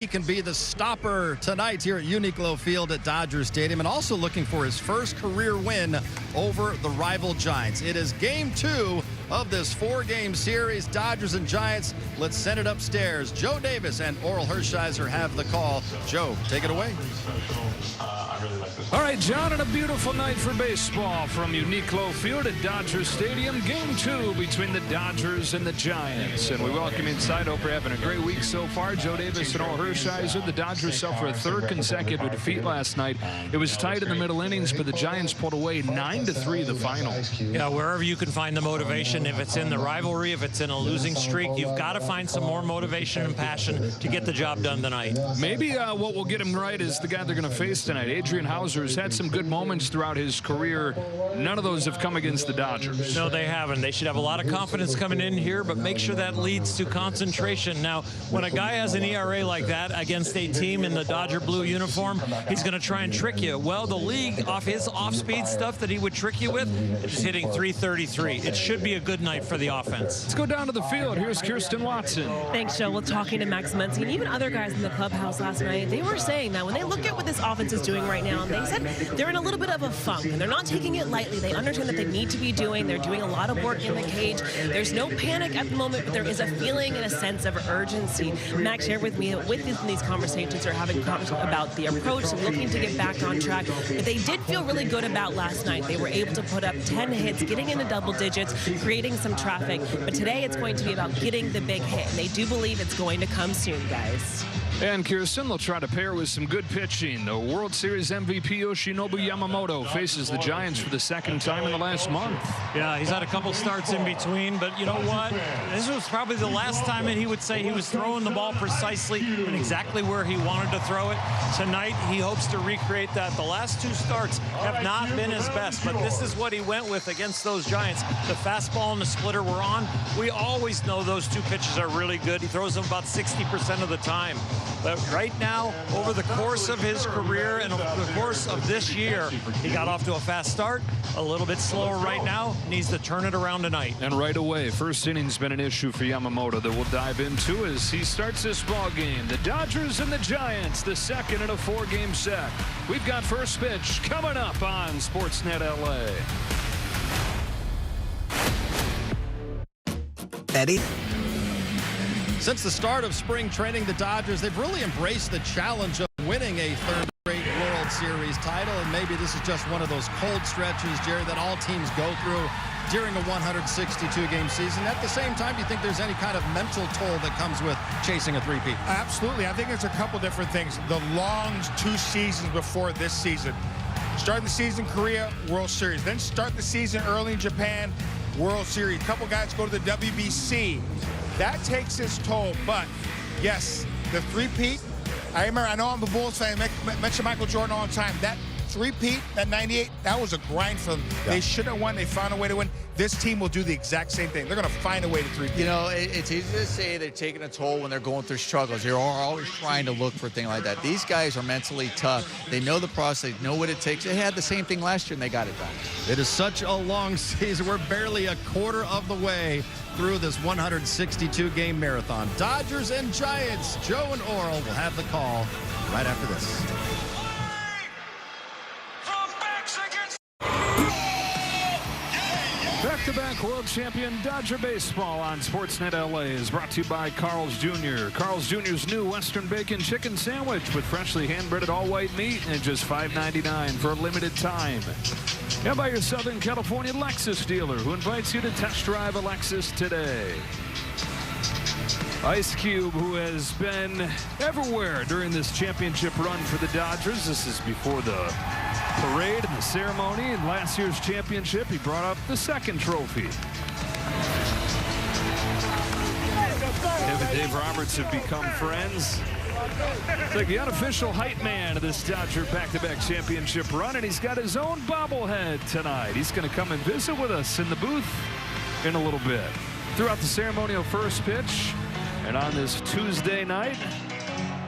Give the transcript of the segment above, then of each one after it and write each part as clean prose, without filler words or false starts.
He can be the stopper tonight here at Uniqlo Field at Dodger Stadium, and also looking for his first career win over the rival Giants. It is game 2 of this 4-game series, Dodgers and Giants. Let's send it upstairs. Joe Davis and Oral Hershiser have the call. Joe, take it away. All right, John, and a beautiful night for baseball from Uniqlo Field at Dodger Stadium. Game 2 between the Dodgers and the Giants. And we welcome you inside. Hope you're having a great week so far. Joe Davis and Oral Hershiser. The Dodgers suffered a third consecutive defeat last night. It was tight in the middle innings, but the Giants pulled away 9-3 the final. Yeah, wherever you can find the motivation, if it's in the rivalry, if it's in a losing streak, you've got to find some more motivation and passion to get the job done tonight. Maybe what will get him right is the guy they're going to face tonight. Adrian Hauser's had some good moments throughout his career. None of those have come against the Dodgers. No, they haven't. They should have a lot of confidence coming in here, but make sure that leads to concentration. Now, when a guy has an ERA like that against a team in the Dodger blue uniform, he's going to try and trick you. Well, the league, off his off-speed stuff that he would trick you with, is hitting .333. It should be a good night for the offense. Let's go down to the field. Here's Kirsten Watson. Thanks, Joe. Well, talking to Max Muncy and even other guys in the clubhouse last night, they were saying that when they look at what this offense is doing right now, they said they're in a little bit of a funk, and they're not taking it lightly. They understand that they need to be doing. They're doing a lot of work in the cage. There's no panic at the moment, but there is a feeling and a sense of urgency. Max shared with me that these conversations are having about the approach and looking to get back on track. But they did feel really good about last night. They were able to put up 10 hits, getting into double digits, creating some traffic. But today it's going to be about getting the big hit. And they do believe it's going to come soon, guys. And Kirsten, they'll try to pair with some good pitching. The World Series MVP Yoshinobu Yamamoto faces the Giants for the second time in the last month. Yeah, he's had a couple starts in between, but you know what? This was probably the last time that he would say he was throwing the ball precisely and exactly where he wanted to throw it. Tonight, he hopes to recreate that. The last 2 starts have not been his best, but this is what he went with against those Giants. The fastball and the splitter were on. We always know those 2 pitches are really good. He throws them about 60% of the time. But right now, over the course of his career and over the course of this year, he got off to a fast start, a little bit slower right now, needs to turn it around tonight. And right away, first inning's been an issue for Yamamoto that we'll dive into as he starts this ball game. The Dodgers and the Giants, the second in a 4-game set. We've got first pitch coming up on Sportsnet LA. Eddie? Since the start of spring training, the Dodgers, they've really embraced the challenge of winning a third straight World Series title, and maybe this is just one of those cold stretches, Jerry, that all teams go through during a 162-game season. At the same time, do you think there's any kind of mental toll that comes with chasing a three-peat? Absolutely. I think there's a couple different things. The long 2 seasons before this season. Start the season, Korea, World Series. Then start the season early in Japan, World Series. A couple guys go to the WBC. That takes its toll, but yes, the three-peat, I know I'm a Bulls fan, I mention Michael Jordan all the time. That three-peat, that 98, that was a grind for them. Yeah. They should have won. They found a way to win. This team will do the exact same thing. They're going to find a way to three-peat. You know, it's easy to say they're taking a toll when they're going through struggles. They're always trying to look for things like that. These guys are mentally tough. They know the process. They know what it takes. They had the same thing last year, and they got it done. It is such a long season. We're barely a quarter of the way through this 162-game marathon. Dodgers and Giants. Joe and Oral will have the call right after this. Back-to-back world champion Dodger baseball on Sportsnet LA is brought to you by Carl's Jr. Carl's Jr.'s new Western Bacon Chicken Sandwich with freshly hand-breaded all-white meat and just $5.99 for a limited time. And by your Southern California Lexus dealer, who invites you to test drive a Lexus today. Ice Cube, who has been everywhere during this championship run for the Dodgers. This is before the parade and the ceremony. In last year's championship, he brought up the 2nd trophy. Him and Dave Roberts have become friends. It's like the unofficial hype man of this Dodger back-to-back championship run, and he's got his own bobblehead tonight. He's going to come and visit with us in the booth in a little bit. Throughout the ceremonial first pitch, and on this Tuesday night,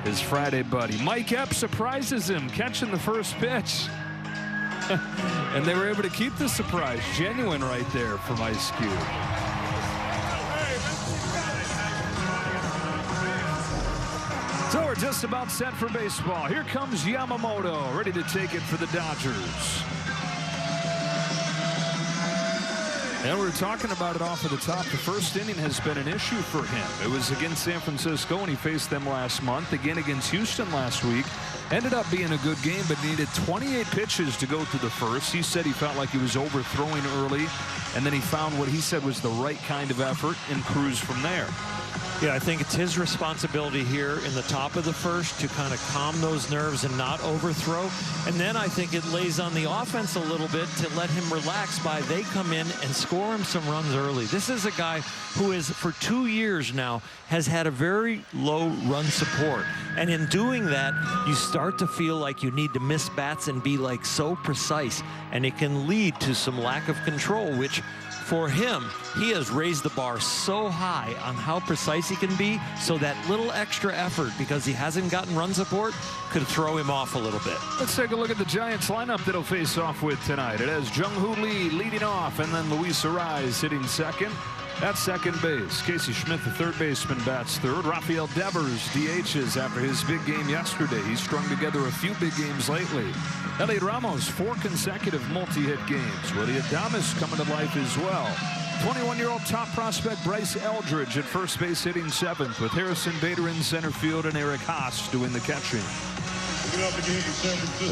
his Friday buddy Mike Epps surprises him catching the first pitch. And they were able to keep the surprise genuine right there from Ice Cube. So we're just about set for baseball. Here comes Yamamoto, ready to take it for the Dodgers. And we're talking about it off of the top. The first inning has been an issue for him. It was against San Francisco, and he faced them last month. Again against Houston last week. Ended up being a good game, but needed 28 pitches to go through the first. He said he felt like he was overthrowing early, and then he found what he said was the right kind of effort and cruised from there. Yeah, I think it's his responsibility here in the top of the first to kind of calm those nerves and not overthrow. And then I think it lays on the offense a little bit to let him relax by they come in and score him some runs early. This is a guy who is, for 2 years now, has had a very low run support. And in doing that, you start to feel like you need to miss bats and be like so precise. And it can lead to some lack of control, which for him, he has raised the bar so high on how precise he can be, so that little extra effort, because he hasn't gotten run support, could throw him off a little bit. Let's take a look at the Giants lineup that he'll face off with tonight. It has Jung-Hoo Lee leading off, and then Luis Arraez hitting second. At second base, Casey Schmidt, the third baseman, bats third. Rafael Devers DHs after his big game yesterday. He's strung together a few big games lately. Elliot Ramos, 4 consecutive multi-hit games. Willie Adames coming to life as well. 21-year-old top prospect Bryce Eldridge at first base hitting 7th, with Harrison Bader in center field and Eric Haas doing the catching.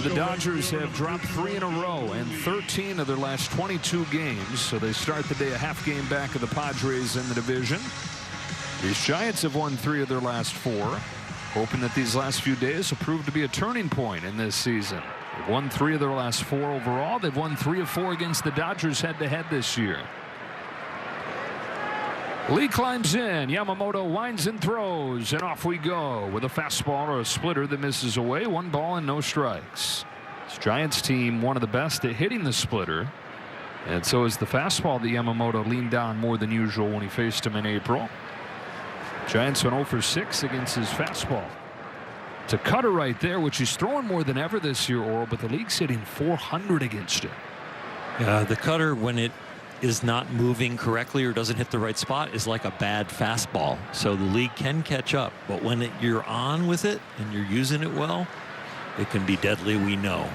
The Dodgers have dropped 3 in a row and 13 of their last 22 games, so they start the day a half game back of the Padres in the division. These Giants have won 3 of their last 4, hoping that these last few days will prove to be a turning point in this season. They've won 3 of their last 4 overall. They've won 3 of 4 against the Dodgers head-to-head this year. Lee climbs in. Yamamoto winds and throws, and off we go with a fastball or a splitter that misses away. 1 ball and no strikes. This Giants team, one of the best at hitting the splitter, and so is the fastball that Yamamoto leaned on more than usual when he faced him in April. Giants went 0 for 6 against his fastball. It's a cutter right there, which he's throwing more than ever this year, Oral, but the league's hitting .400 against it. The cutter, when it is not moving correctly or doesn't hit the right spot, is like a bad fastball. So the league can catch up, but when you're on with it and you're using it well, it can be deadly, we know.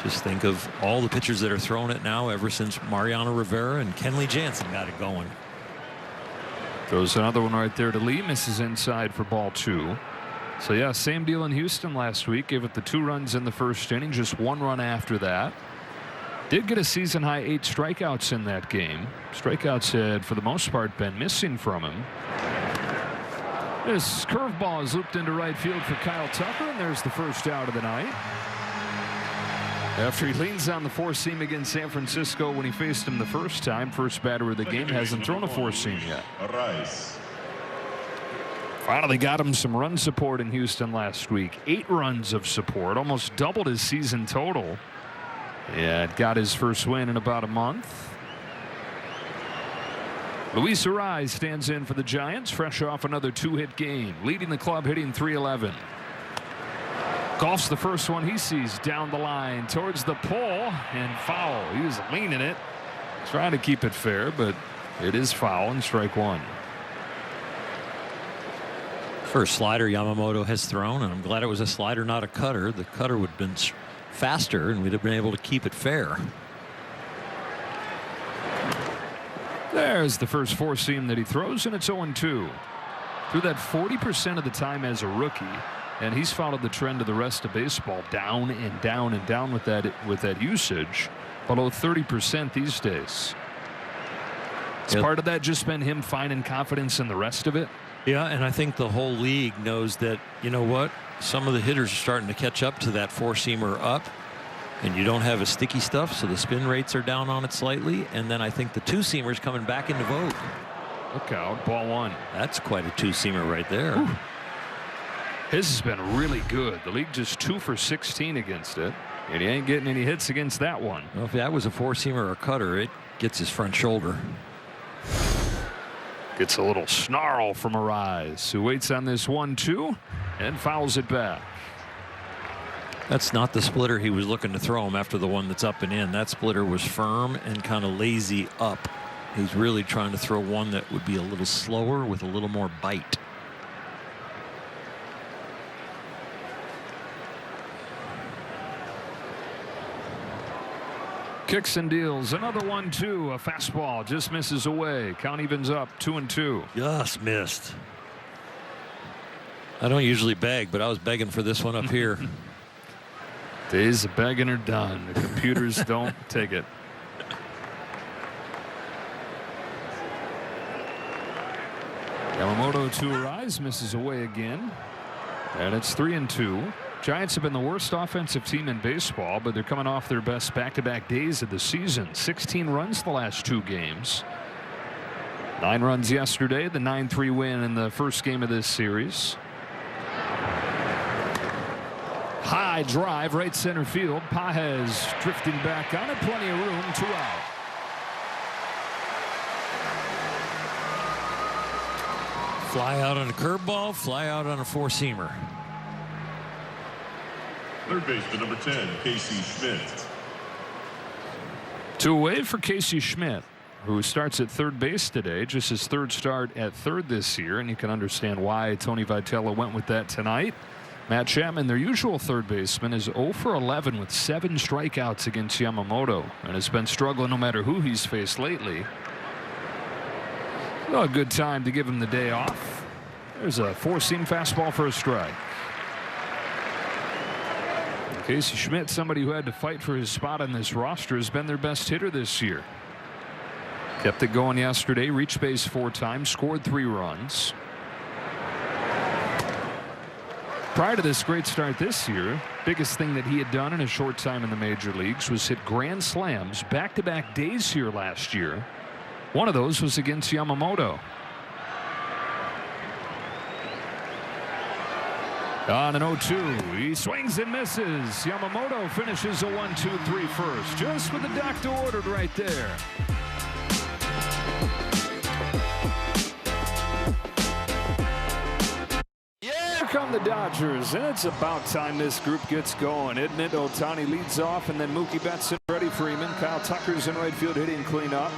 Just think of all the pitchers that are throwing it now ever since Mariano Rivera and Kenley Jansen got it going. Throws another one right there to Lee, misses inside for ball 2. So yeah, same deal in Houston last week. Gave up the 2 runs in the first inning, just 1 run after that. Did get a season high 8 strikeouts in that game. Strikeouts had, for the most part, been missing from him. This curveball is looped into right field for Kyle Tucker, and there's the first out of the night. After he leans on the 4-seam against San Francisco when he faced him the first time, first batter of the game, hasn't thrown a 4-seam yet. Finally got him some run support in Houston last week. 8 runs of support, almost doubled his season total. And got his first win in about a month. Luis Arraez stands in for the Giants, fresh off another 2-hit game, leading the club, hitting .311. Golfs the first one he sees down the line towards the pole, and foul. He was leaning it, trying to keep it fair, but it is foul, and strike 1. First slider Yamamoto has thrown, and I'm glad it was a slider, not a cutter. The cutter would have been faster, and we'd have been able to keep it fair. There's the first 4-seam that he throws, and it's 0-2. Threw that 40% of the time as a rookie, and he's followed the trend of the rest of baseball, down and down and down with that usage, below 30% these days. It's part of that just been him finding confidence in the rest of it. Yeah, and I think the whole league knows that, you know what, some of the hitters are starting to catch up to that 4-seamer up, and you don't have a sticky stuff, so the spin rates are down on it slightly, and then I think the 2-seamer's coming back into vogue. Look out, ball 1. That's quite a 2-seamer right there. Ooh. His has been really good. The league just 2 for 16 against it, and he ain't getting any hits against that one. Well, if that was a 4-seamer or a cutter, it gets his front shoulder. Gets a little snarl from Arraez, who waits on this 1-2 and fouls it back. That's not the splitter he was looking to throw him after the one that's up and in. That splitter was firm and kind of lazy up. He's really trying to throw one that would be a little slower with a little more bite. Kicks and deals. Another 1-2. A fastball just misses away. Count evens up 2-2. Just missed. I don't usually beg, but I was begging for this one up here. Days of begging are done. The computers don't take it. Yamamoto to rise, misses away again. And it's 3-2. Giants have been the worst offensive team in baseball, but they're coming off their best back-to-back days of the season. 16 runs the last 2 games. 9 runs yesterday, the 9-3 win in the first game of this series. High drive, right center field. Pages drifting back on it. Plenty of room, 2 out. Fly out on a curveball, fly out on a four-seamer. Third baseman number 10, Casey Schmidt. 2 away for Casey Schmidt, who starts at third base today, just his 3rd start at third this year, and you can understand why Tony Vitello went with that tonight. Matt Chapman, their usual third baseman, is 0 for 11 with 7 strikeouts against Yamamoto, and has been struggling no matter who he's faced lately. Well, a good time to give him the day off. There's a 4-seam fastball for a strike. Casey Schmidt, somebody who had to fight for his spot on this roster, has been their best hitter this year. Kept it going yesterday, reached base 4 times, scored 3 runs. Prior to this great start this year, biggest thing that he had done in a short time in the major leagues was hit grand slams back-to-back days here last year. One of those was against Yamamoto. On an 0-2, he swings and misses. Yamamoto finishes a 1-2-3 first, just what the doctor ordered right there. Here come the Dodgers, and it's about time this group gets going, isn't it? Ohtani leads off, and then Mookie Betts and Freddie Freeman. Kyle Tucker's in right field hitting cleanup.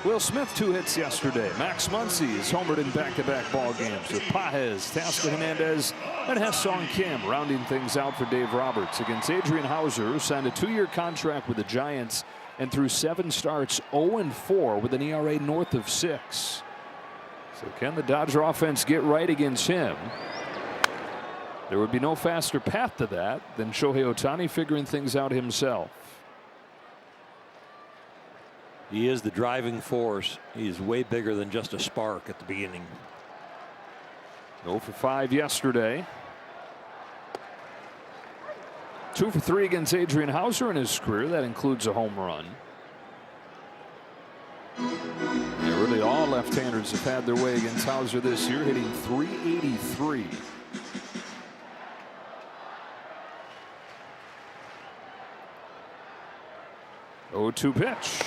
Will Smith 2 hits yesterday. Max Muncy is homered in back-to-back ball games with Pages, Teoscar Hernandez, and Ha-Seong Kim rounding things out for Dave Roberts against Adrian Hauser, who signed a 2-year contract with the Giants and through 7 starts 0-4 with an ERA north of 6. So can the Dodger offense get right against him? There would be no faster path to that than Shohei Ohtani figuring things out himself. He is the driving force. He is way bigger than just a spark at the beginning. 0 for 5 yesterday. 2 for 3 against Adrian Hauser in his career. That includes a home run. Yeah, really all left-handers have had their way against Hauser this year, hitting .383. Oh, 2 pitch.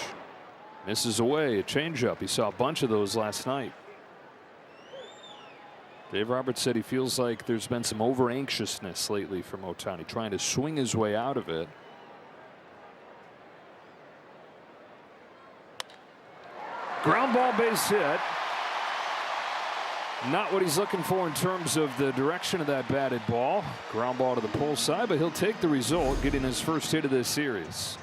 Misses away, a changeup. He saw a bunch of those last night. Dave Roberts said he feels like there's been some over-anxiousness lately from Ohtani, trying to swing his way out of it. Ground ball, base hit. Not what he's looking for in terms of the direction of that batted ball. Ground ball to the pole side, but he'll take the result, getting his first hit of this series.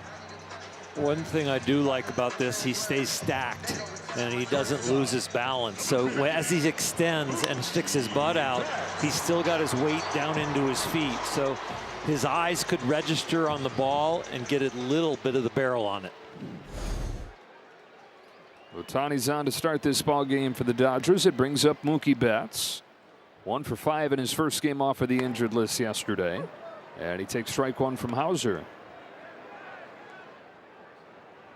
One thing I do like about this, he stays stacked and he doesn't lose his balance. So as he extends and sticks his butt out, he's still got his weight down into his feet. So his eyes could register on the ball and get a little bit of the barrel on it. Ohtani's on to start this ball game for the Dodgers. It brings up Mookie Betts. 1 for 5 in his first game off of the injured list yesterday. And he takes strike 1 from Hauser.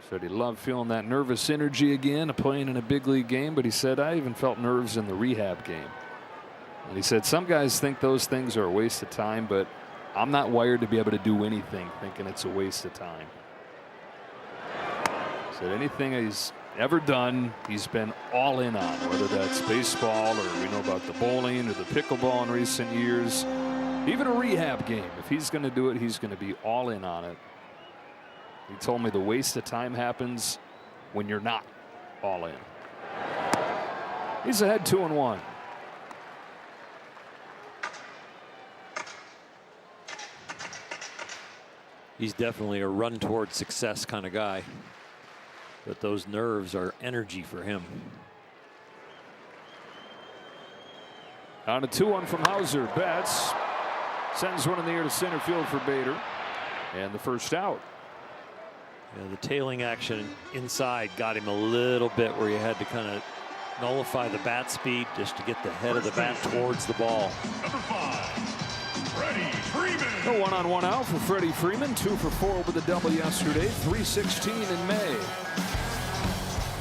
Said he loved feeling that nervous energy again, playing in a big league game, but he said, I even felt nerves in the rehab game. And he said, some guys think those things are a waste of time, but I'm not wired to be able to do anything thinking it's a waste of time. Said anything he's ever done, he's been all in on, whether that's baseball or we know about the bowling or the pickleball in recent years. Even a rehab game, if he's going to do it, he's going to be all in on it. He told me the waste of time happens when you're not all in. He's ahead 2-1. He's definitely a run toward success kind of guy. But those nerves are energy for him. On a 2-1 from Hauser. Betts sends one in the air to center field for Bader. And the first out. Yeah, the tailing action inside got him a little bit where you had to kind of nullify the bat speed just to get the head of the bat towards the ball. Number 5, Freddie Freeman. A 1-on-1 out for Freddie Freeman. 2 for 4 with a double yesterday. 316 in May.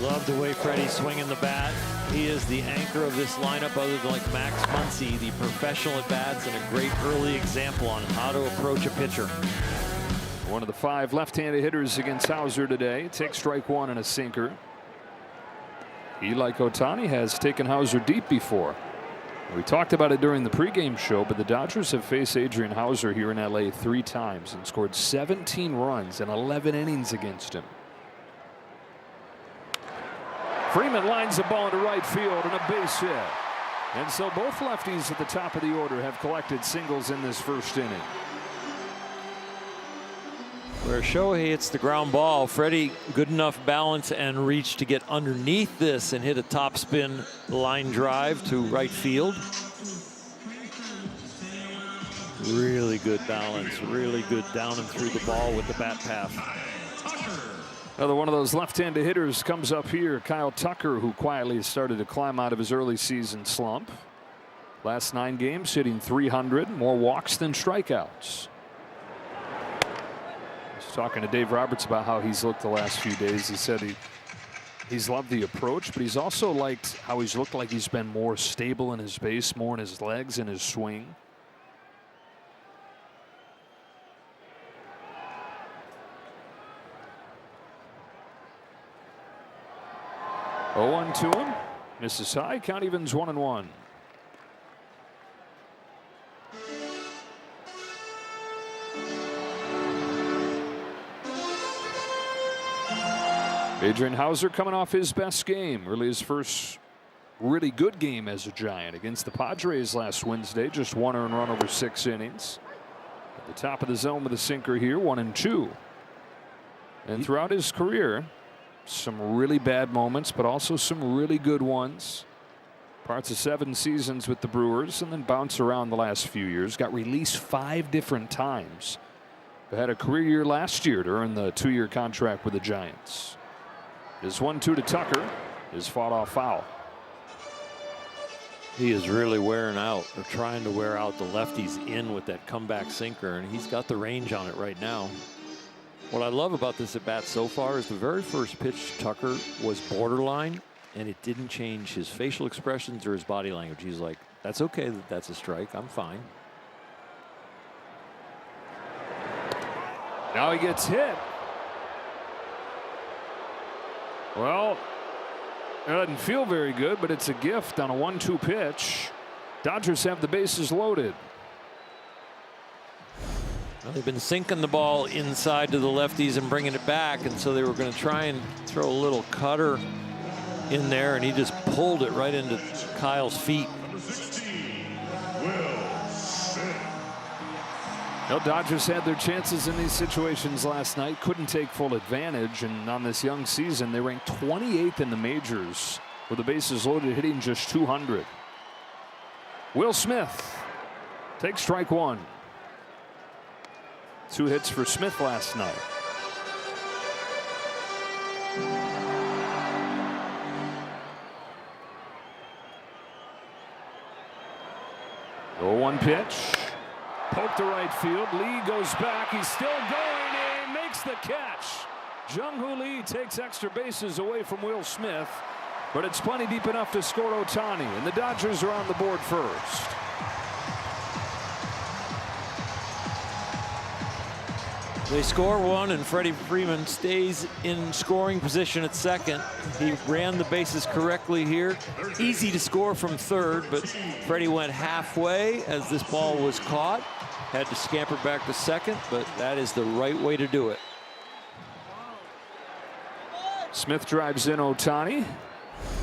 Love the way Freddie's swinging the bat. He is the anchor of this lineup, other than like Max Muncy, the professional at bats, and a great early example on how to approach a pitcher. One of the 5 left-handed hitters against Hauser today. Takes strike 1 and a sinker. He, like Ohtani, has taken Hauser deep before. We talked about it during the pregame show, but the Dodgers have faced Adrian Hauser here in LA 3 times and scored 17 runs in 11 innings against him. Freeman lines the ball into right field and a base hit. And so both lefties at the top of the order have collected singles in this first inning. Where Shohei hits the ground ball, Freddie good enough balance and reach to get underneath this and hit a topspin line drive to right field. Really good balance, really good down and through the ball with the bat path. Another one of those left-handed hitters comes up here. Kyle Tucker, who quietly started to climb out of his early season slump. Last 9 games hitting .300, more walks than strikeouts. Talking to Dave Roberts about how he's looked the last few days. He said he's loved the approach, but he's also liked how he's looked like he's been more stable in his base, more in his legs and his swing. Oh, 1 to him. Misses high. Count evens 1-1. Adrian Hauser coming off his best game, really his first really good game as a Giant against the Padres last Wednesday. Just 1 earned run over 6 innings. At the top of the zone with a sinker here, 1-2. And throughout his career, some really bad moments, but also some really good ones. Parts of 7 seasons with the Brewers and then bounce around the last few years. Got released 5 different times. But had a career year last year to earn the 2-year contract with the Giants. This 1-2 to Tucker is fought off foul. He is really wearing out, or trying to wear out the lefties in with that comeback sinker, and he's got the range on it right now. What I love about this at bat so far is the very first pitch to Tucker was borderline, and it didn't change his facial expressions or his body language. He's like, that's okay, that's a strike, I'm fine. Now he gets hit. Well, it doesn't feel very good, but it's a gift on a 1-2 pitch. Dodgers have the bases loaded. Well, they've been sinking the ball inside to the lefties and bringing it back, and so they were going to try and throw a little cutter in there, and he just pulled it right into Kyle's feet. Number 16, Will Smith. Well, Dodgers had their chances in these situations last night, couldn't take full advantage, and on this young season they ranked 28th in the majors with the bases loaded, hitting just .200. Will Smith takes strike 1. 2 hits for Smith last night. The 0-1 pitch. Poke to right field. Lee goes back. He's still going and makes the catch. Jung-Hoo Lee takes extra bases away from Will Smith, but it's plenty deep enough to score Ohtani, and the Dodgers are on the board first. They score 1, and Freddie Freeman stays in scoring position at second. He ran the bases correctly here. Easy to score from third, but Freddie went halfway as this ball was caught. Had to scamper back to second, but that is the right way to do it. Smith drives in Ohtani.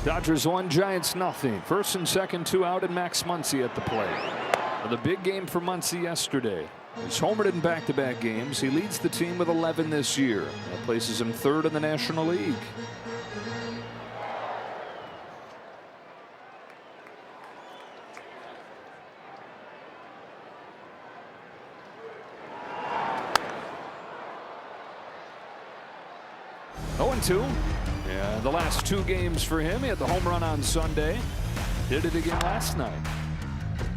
Dodgers 1, Giants nothing. First and second, 2 out, and Max Muncy at the plate. Well, the big game for Muncy yesterday. He's homered in back-to-back games. He leads the team with 11 this year. That places him third in the National League. Two. Yeah, the last 2 games for him. He had the home run on Sunday. Did it again last night.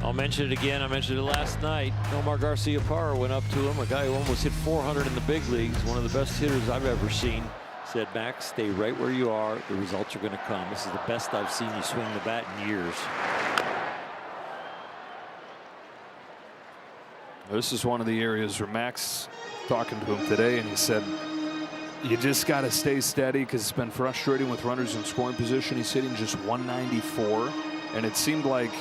I'll mention it again. I mentioned it last night. Nomar Garcia-Parra went up to him, a guy who almost hit 400 in the big leagues, one of the best hitters I've ever seen. Said, Max, stay right where you are. The results are going to come. This is the best I've seen you swing the bat in years. This is one of the areas where Max talking to him today, and he said, you just got to stay steady because it's been frustrating with runners in scoring position. He's hitting just 194, and it seemed like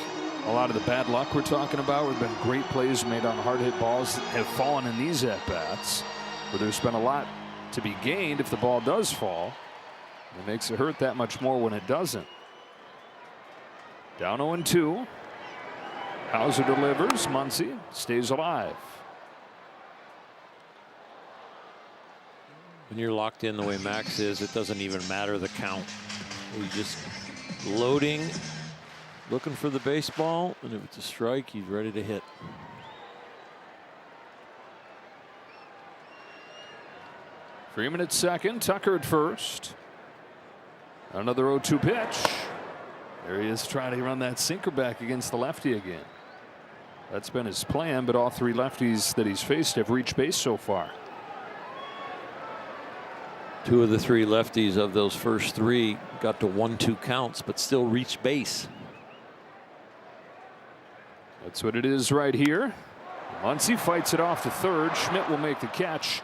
a lot of the bad luck we're talking about, where there have been great plays made on hard hit balls, have fallen in these at-bats, where there's been a lot to be gained if the ball does fall. It makes it hurt that much more when it doesn't. Down 0-2. Hauser delivers. Muncy stays alive. When you're locked in the way Max is, it doesn't even matter the count. He's just loading, looking for the baseball, and if it's a strike, he's ready to hit. Freeman at second, Tucker at first. Another 0-2 pitch. There he is trying to run that sinker back against the lefty again. That's been his plan, but all 3 lefties that he's faced have reached base so far. 2 of the 3 lefties of those first 3 got to 1-2 counts, but still reached base. That's what it is right here. Muncy fights it off to third. Schmidt will make the catch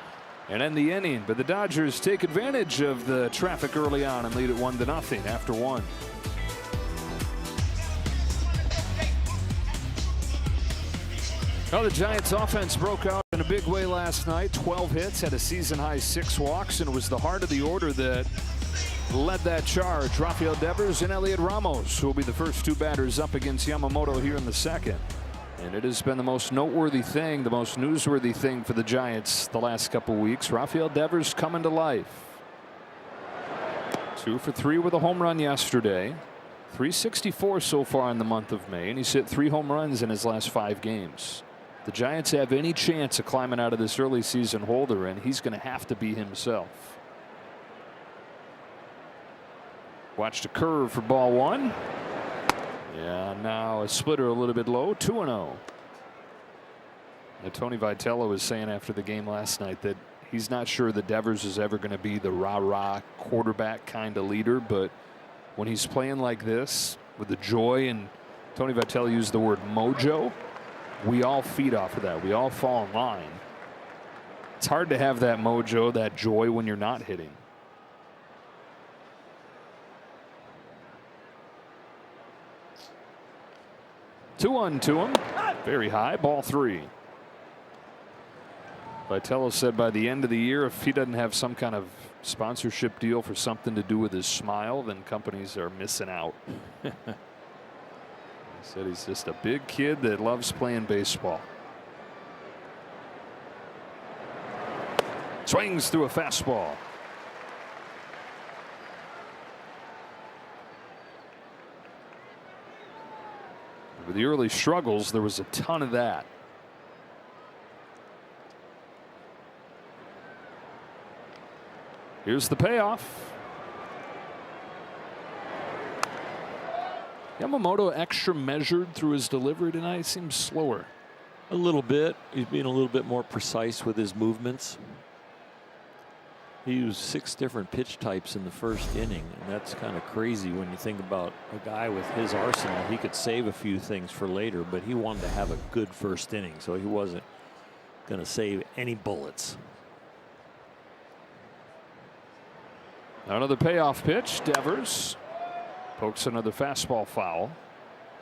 and end the inning, but the Dodgers take advantage of the traffic early on and lead it 1-0 after 1. Well, the Giants offense broke out in a big way last night. 12 hits, had a season-high 6 walks, and it was the heart of the order that led that charge. Rafael Devers and Elliot Ramos, who will be the first 2 batters up against Yamamoto here in the second. And it has been the most noteworthy thing, the most newsworthy thing for the Giants the last couple weeks. Rafael Devers coming to life. 2 for 3 with a home run yesterday. 364 so far in the month of May, and he's hit 3 home runs in his last 5 games. The Giants have any chance of climbing out of this early season hole they're in, he's going to have to be himself. Watch the curve for ball 1. Yeah, now a splitter a little bit low. 2-0. Tony Vitello was saying after the game last night that he's not sure that Devers is ever going to be the rah-rah quarterback kind of leader, but when he's playing like this with the joy, and Tony Vitello used the word mojo, we all feed off of that. We all fall in line. It's hard to have that mojo, that joy, when you're not hitting. Two to him. Very high. Ball 3. Vitello said by the end of the year, if he doesn't have some kind of sponsorship deal for something to do with his smile, then companies are missing out. He said he's just a big kid that loves playing baseball. Swings through a fastball. With the early struggles, there was a ton of that. Here's the payoff. Yamamoto extra measured through his delivery tonight. Seems slower. A little bit. He's being a little bit more precise with his movements. He used 6 different pitch types in the first inning, and that's kind of crazy when you think about a guy with his arsenal. He could save a few things for later, but he wanted to have a good first inning, so he wasn't going to save any bullets. Another payoff pitch. Devers pokes another fastball foul.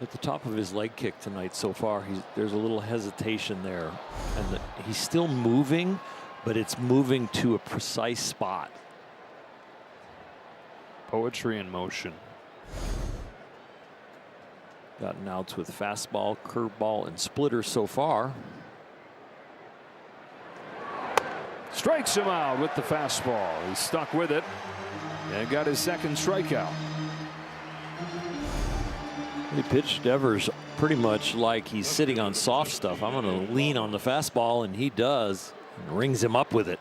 At the top of his leg kick tonight so far, there's a little hesitation there, and he's still moving, but it's moving to a precise spot. Poetry in motion. Gotten outs with fastball, curveball, and splitter so far. Strikes him out with the fastball. He stuck with it and got his second strikeout. He pitched Devers pretty much like he's sitting on soft stuff. I'm going to lean on the fastball, and he does, and rings him up with it.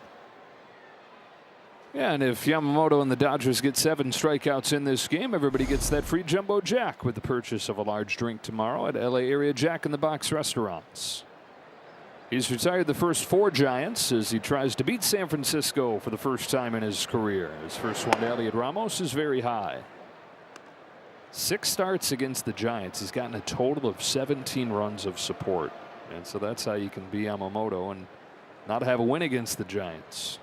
Yeah, and if Yamamoto and the Dodgers get 7 strikeouts in this game, everybody gets that free Jumbo Jack with the purchase of a large drink tomorrow at LA area Jack in the Box restaurants. He's retired the first 4 Giants as he tries to beat San Francisco for the first time in his career. His first one to Elliot Ramos is very high. 6 starts against the Giants. He's gotten a total of 17 runs of support. And so that's how you can be Yamamoto and not have a win against the Giants.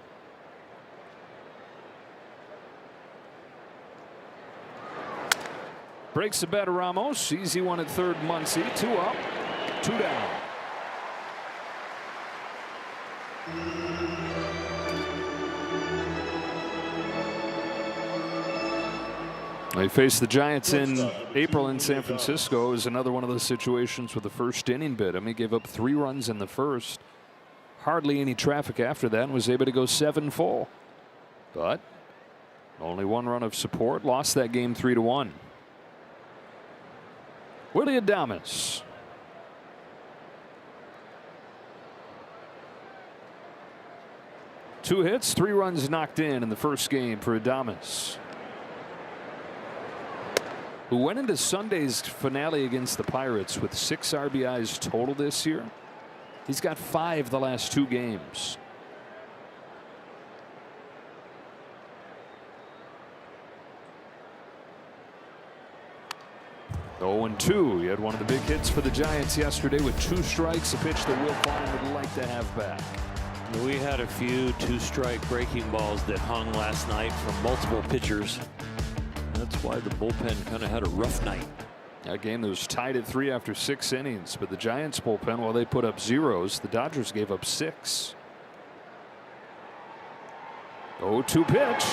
Breaks the bat of Ramos. Easy one at third. Muncy. 2 up, 2 down. They faced the Giants in April in San Francisco. It was another one of those situations with the first inning bid. I mean, he gave up 3 runs in the first. Hardly any traffic after that and was able to go 7 full. But only 1 run of support. Lost that game 3-1. Willy Adames. Two hits, 3 runs knocked in the first game for Adames, who went into Sunday's finale against the Pirates with 6 RBIs total this year. He's got 5 the last 2 games. Oh, 0-2. He had one of the big hits for the Giants yesterday with 2 strikes, a pitch that Will Klein would like to have back. We had a few 2-strike breaking balls that hung last night from multiple pitchers. That's why the bullpen kind of had a rough night. A game that was tied at 3 after 6 innings, but the Giants bullpen, while they put up 0s, the Dodgers gave up 6. 0-2 pitch.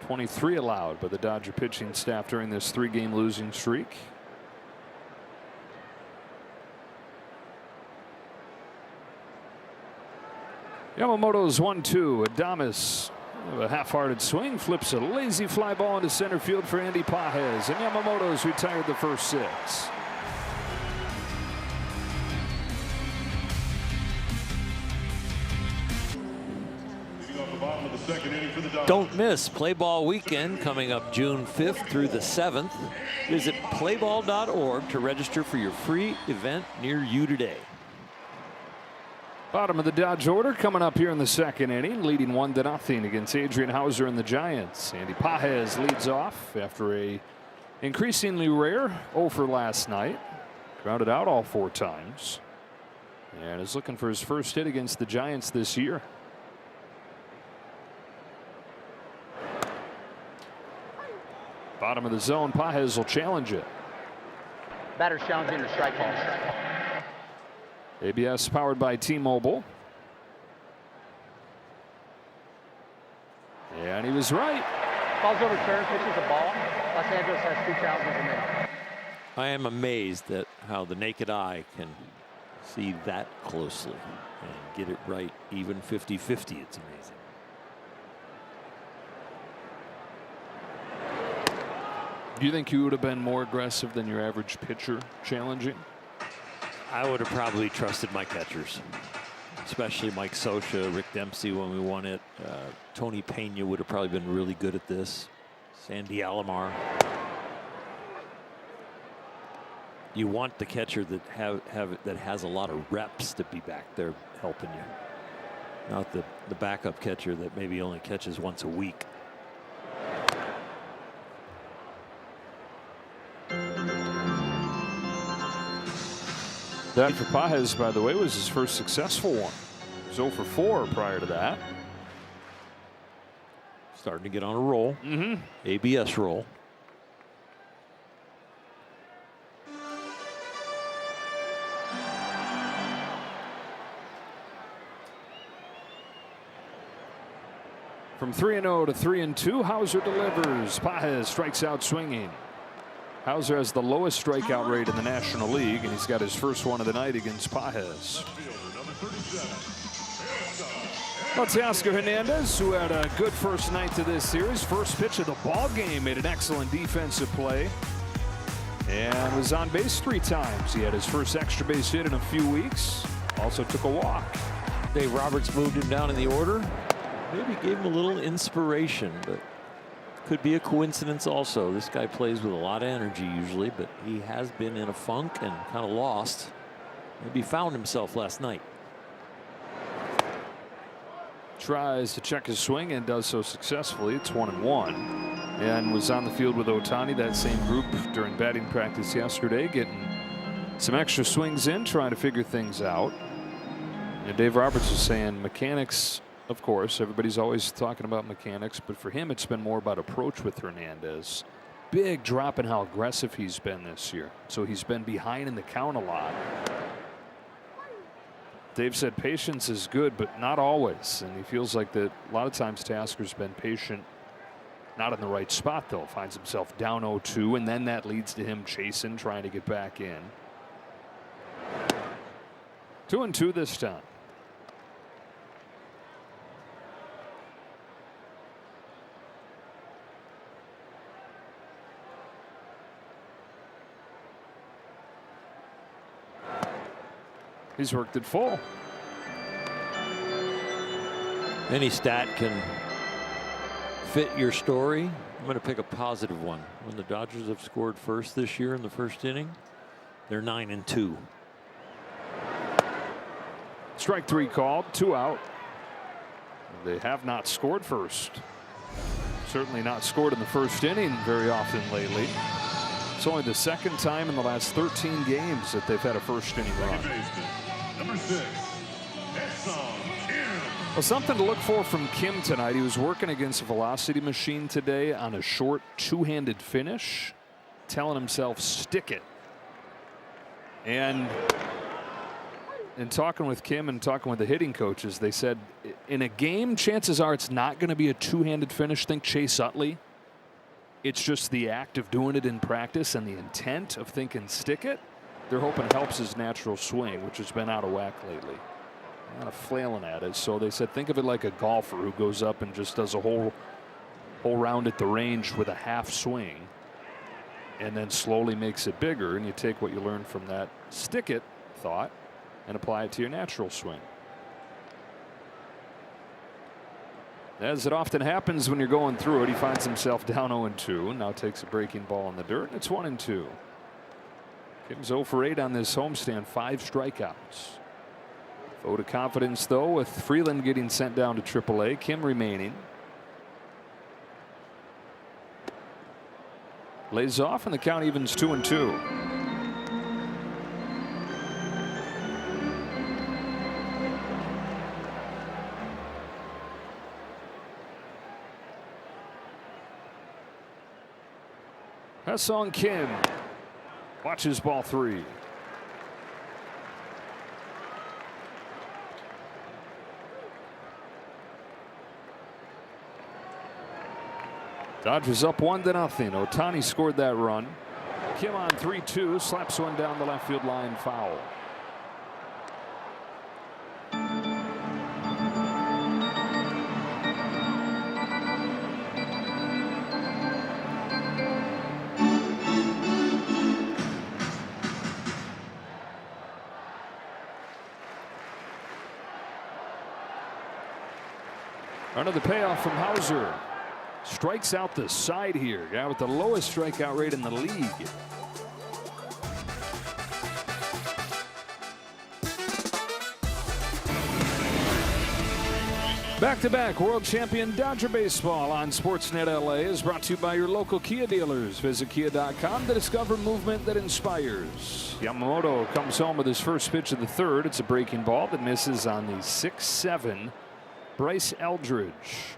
23 allowed by the Dodger pitching staff during this 3-game losing streak. Yamamoto's 1-2. Adames, a half-hearted swing, flips a lazy fly ball into center field for Andy Pages, and Yamamoto's retired the first 6. Don't miss Play Ball Weekend coming up June 5th through the 7th. Visit playball.org to register for your free event near you today. Bottom of the Dodge order coming up here in the 2nd inning, leading 1-0 against Adrian Hauser and the Giants. Andy Pages leads off after a increasingly rare 0 for last night. Grounded out all 4 times and is looking for his first hit against the Giants this year. Bottom of the zone, Pages will challenge it. Batter's challenging the strike ball. ABS powered by T-Mobile. And he was right. Ball's overturned, pitches a ball. Los Angeles has 2 challenges remaining. I am amazed at how the naked eye can see that closely and get it right, even 50-50. It's amazing. Do you think you would have been more aggressive than your average pitcher challenging? I would have probably trusted my catchers, especially Mike Scioscia, Rick Dempsey when we won it. Tony Pena would have probably been really good at this. Sandy Alomar. You want the catcher that that has a lot of reps to be back there helping you, not the backup catcher that maybe only catches once a week. That for Pages, by the way, was his first successful one. He was 0 for 4 prior to that. Starting to get on a roll. ABS roll. From 3-0 to 3-2, Hauser delivers. Pages strikes out swinging. Hauser has the lowest strikeout rate in the National League, and he's got his first one of the night against Pages. Well, Teoscar Hernandez, who had a good first night to this series. First pitch of the ball game, made an excellent defensive play and was on base 3 times. He had his first extra base hit in a few weeks. Also took a walk. Dave Roberts moved him down in the order. Maybe gave him a little inspiration, but could be a coincidence also. This guy plays with a lot of energy usually, but he has been in a funk and kind of lost. Maybe found himself last night. Tries to check his swing and does so successfully. It's 1-1, and was on the field with Ohtani, that same group, during batting practice yesterday, getting some extra swings in, trying to figure things out. And Dave Roberts is saying mechanics, of course, everybody's always talking about mechanics, but for him it's been more about approach with Hernandez. Big drop in how aggressive he's been this year. So he's been behind in the count a lot. Dave said patience is good, but not always. And he feels like that a lot of times Teoscar's been patient, not in the right spot though. Finds himself down 0-2, and then that leads to him chasing, trying to get back in. 2-2 this time. He's worked it full. Any stat can fit your story. I'm going to pick a positive one. When the Dodgers have scored first this year in the first inning, they're 9-2. Strike 3 called, 2 out. They have not scored first. Certainly not scored in the first inning very often lately. It's only the second time in the last 13 games that they've had a first inning run. Number 6, Well, something to look for from Kim tonight. He was working against a velocity machine today on a short two-handed finish, telling himself stick it. And in talking with Kim and talking with the hitting coaches, they said in a game, chances are it's not going to be a two-handed finish. Think Chase Utley. It's just the act of doing it in practice and the intent of thinking stick it. They're hoping it helps his natural swing, which has been out of whack lately. Kind of flailing at it. So they said think of it like a golfer who goes up and just does a whole round at the range with a half swing and then slowly makes it bigger, and you take what you learned from that stick it thought and apply it to your natural swing. As it often happens when you're going through it, he finds himself down 0-2 and now takes a breaking ball in the dirt, and it's 1-2. Kim's 0 for 8 on this homestand, 5 strikeouts. Vote of confidence though, with Freeland getting sent down to AAA, Kim remaining. Lays off and the count evens 2-2. Ha-Seong Kim watches ball 3. Dodgers up 1-0. Ohtani scored that run. Kim on 3-2, slaps one down the left field line, foul. Another payoff from Hauser. Strikes out the side here. Guy with the lowest strikeout rate in the league. Back-to-back world champion Dodger baseball on Sportsnet LA is brought to you by your local Kia dealers. Visit kia.com to discover movement that inspires. Yamamoto comes home with his first pitch of the third. It's a breaking ball that misses on the 6'7" Bryce Eldridge.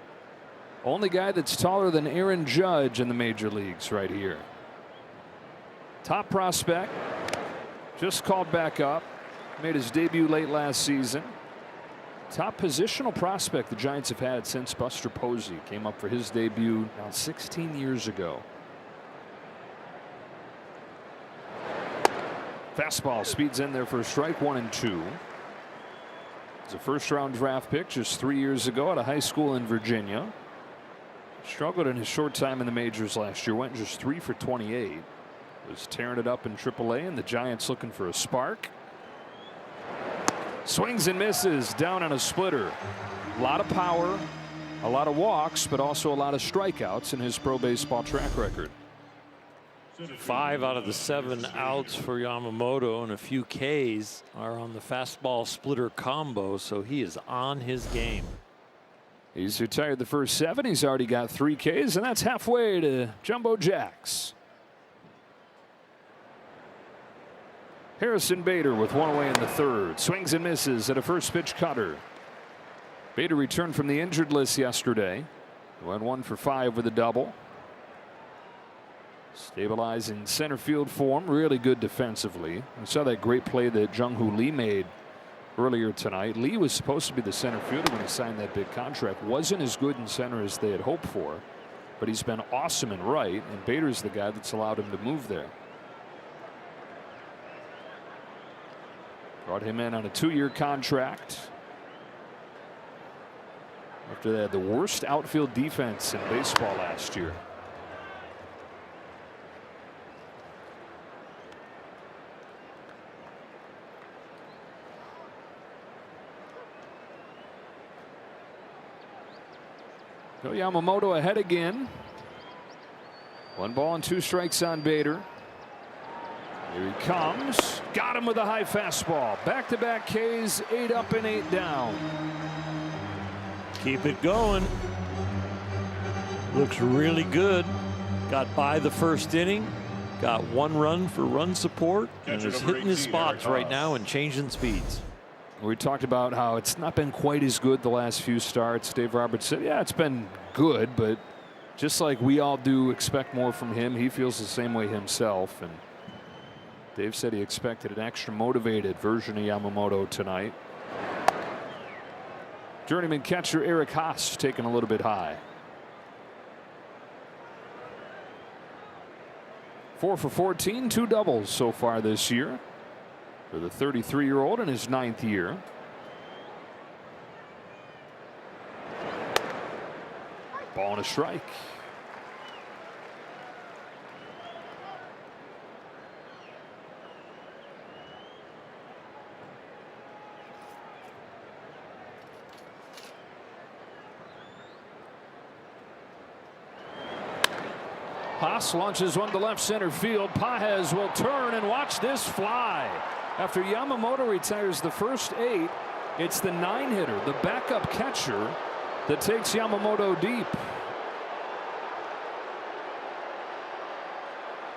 Only guy that's taller than Aaron Judge in the major leagues right here. Top prospect, just called back up, made his debut late last season. Top positional prospect the Giants have had since Buster Posey came up for his debut now 16 years ago. Fastball speeds in there for a strike, 1-2. It's a first-round draft pick just 3 years ago out of high school in Virginia. Struggled in his short time in the majors last year. Went just 3 for 28. Was tearing it up in AAA, and the Giants looking for a spark. Swings and misses down on a splitter. A lot of power, a lot of walks, but also a lot of strikeouts in his pro baseball track record. 5 out of the 7 outs for Yamamoto, and a few Ks are on the fastball splitter combo, so he is on his game. He's retired the first 7. He's already got 3 Ks, and that's halfway to Jumbo Jacks. Harrison Bader with 1 away in the 3rd. Swings and misses at a first pitch cutter. Bader returned from the injured list yesterday. Went 1 for 5 with a double. Stabilizing center field form. Really good defensively. We saw that great play that Jung-Hoo Lee made earlier tonight. Lee was supposed to be the center fielder when he signed that big contract. Wasn't as good in center as they had hoped for, but he's been awesome in right, and Bader's the guy that's allowed him to move there. Brought him in on a 2-year contract after they had the worst outfield defense in baseball last year. So Yamamoto ahead again. 1 ball and 2 strikes on Bader. Here he comes. Got him with a high fastball. Back-to-back Ks, 8 up and 8 down. Keep it going. Looks really good. Got by the first inning. Got 1 run for run support. And is hitting his spots right now and changing speeds. We talked about how it's not been quite as good the last few starts. Dave Roberts said, yeah, it's been good, but just like we all do expect more from him, he feels the same way himself. And Dave said he expected an extra motivated version of Yamamoto tonight. Journeyman catcher Eric Haas taken a little bit high. 4 for 14, 2 doubles so far this year for the 33-year-old in his 9th year. Ball and a strike. Haas launches one to left center field. Pages will turn and watch this fly. After Yamamoto retires the first 8, it's the 9-hitter, the backup catcher, that takes Yamamoto deep.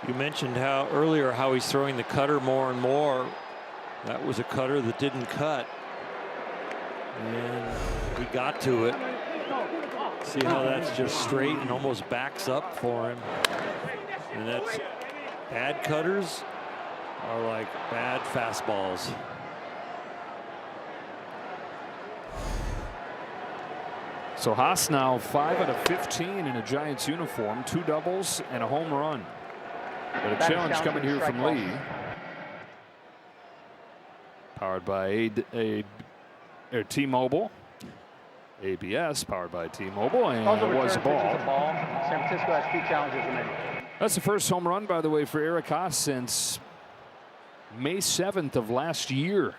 You mentioned earlier how he's throwing the cutter more and more. That was a cutter that didn't cut, and he got to it. See how that's just straight and almost backs up for him. And that's bad cutters are like bad fastballs. So Haas now 5 out of 15 in a Giants uniform, 2 doubles and a home run. But a challenge coming here from Lee. Powered by T-Mobile. ABS powered by T-Mobile, and it was a ball. San Francisco has 2 challenges remaining. That's the first home run, by the way, for Eric Haas since May 7th of last year.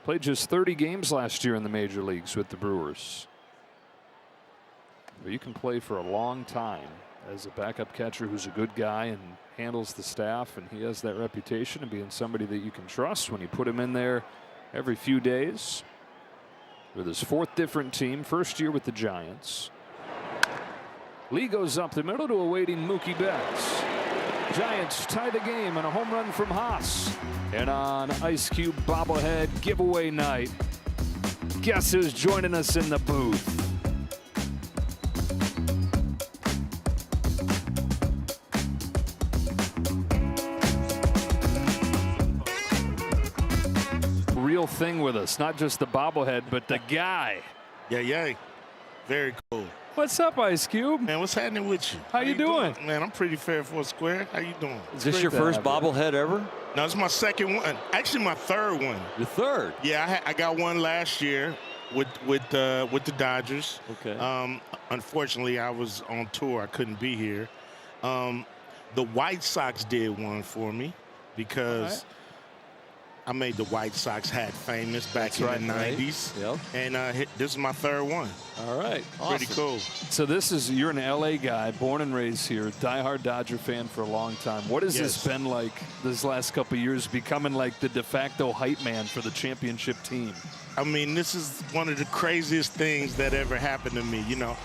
Played just 30 games last year in the major leagues with the Brewers. But you can play for a long time as a backup catcher who's a good guy and handles the staff, and he has that reputation of being somebody that you can trust when you put him in there every few days. With his 4th different team, first year with the Giants. Lee goes up the middle to a waiting Mookie Betts. Giants tie the game and a home run from Haas. And on Ice Cube bobblehead giveaway night, guess who's joining us in the booth? Real thing with us, not just the bobblehead, but the guy. Yeah. Very cool. What's up, Ice Cube? Man, what's happening with you? How you doing? Man, I'm pretty fair for a square. How you doing? Is this your first bobblehead ever? No, it's my second one. Actually, my third one. The third? Yeah, I got one last year with the Dodgers. Okay. Unfortunately, I was on tour. I couldn't be here. The White Sox did one for me because I made the White Sox hat famous back in the 90s. Yep. And this is my third one. All right. Awesome. Pretty cool. So you're an LA guy, born and raised here, diehard Dodger fan for a long time. What has this been like this last couple of years, becoming like the de facto hype man for the championship team? I mean, this is one of the craziest things that ever happened to me. You know,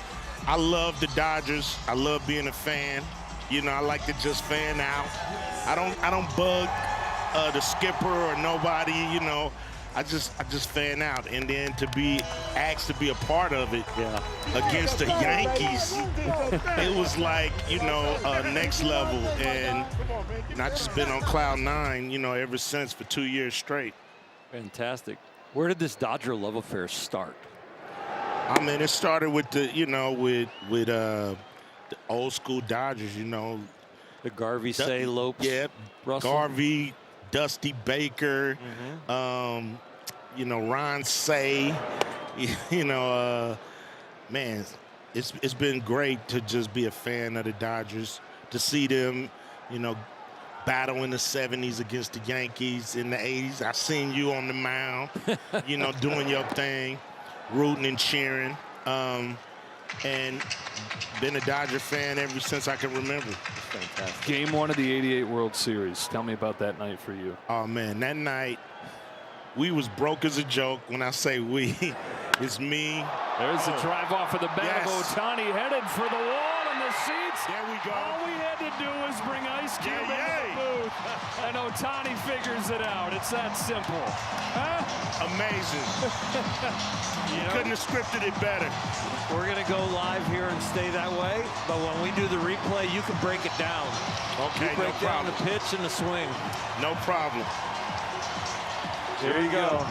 I love the Dodgers. I love being a fan. You know, I like to just fan out. I don't bug the skipper or nobody. You know, I just fan out. And then to be asked to be a part of it against the Yankees, it was like, you know, next level. And I just been on cloud nine, you know, ever since for 2 years straight. Fantastic. Where did this Dodger love affair start? I mean, it started with the, you know, with the old school Dodgers, you know. The Garvey, Say, Lopes, Russell. Garvey, Dusty Baker, you know, Ron Say, you know, man, it's been great to just be a fan of the Dodgers, to see them, you know, battle in the 70s against the Yankees in the 80s. I seen you on the mound, you know, doing your thing, rooting and cheering. And been a Dodger fan ever since I can remember. Fantastic. Game 1 of the '88 World Series. Tell me about that night for you. Oh, man, that night, we was broke as a joke. When I say we, it's me. There's the drive off of the bat of Ohtani, headed for the wall in the seats. There we go. All we had to do was bring Ice Cube into the booth, and Ohtani figures it out. It's that simple. Huh? Amazing. You couldn't have scripted it better. We're going to go live here and stay that way, but when we do the replay, you can break it down. Okay, you break down the pitch and the swing. No problem. Here you go.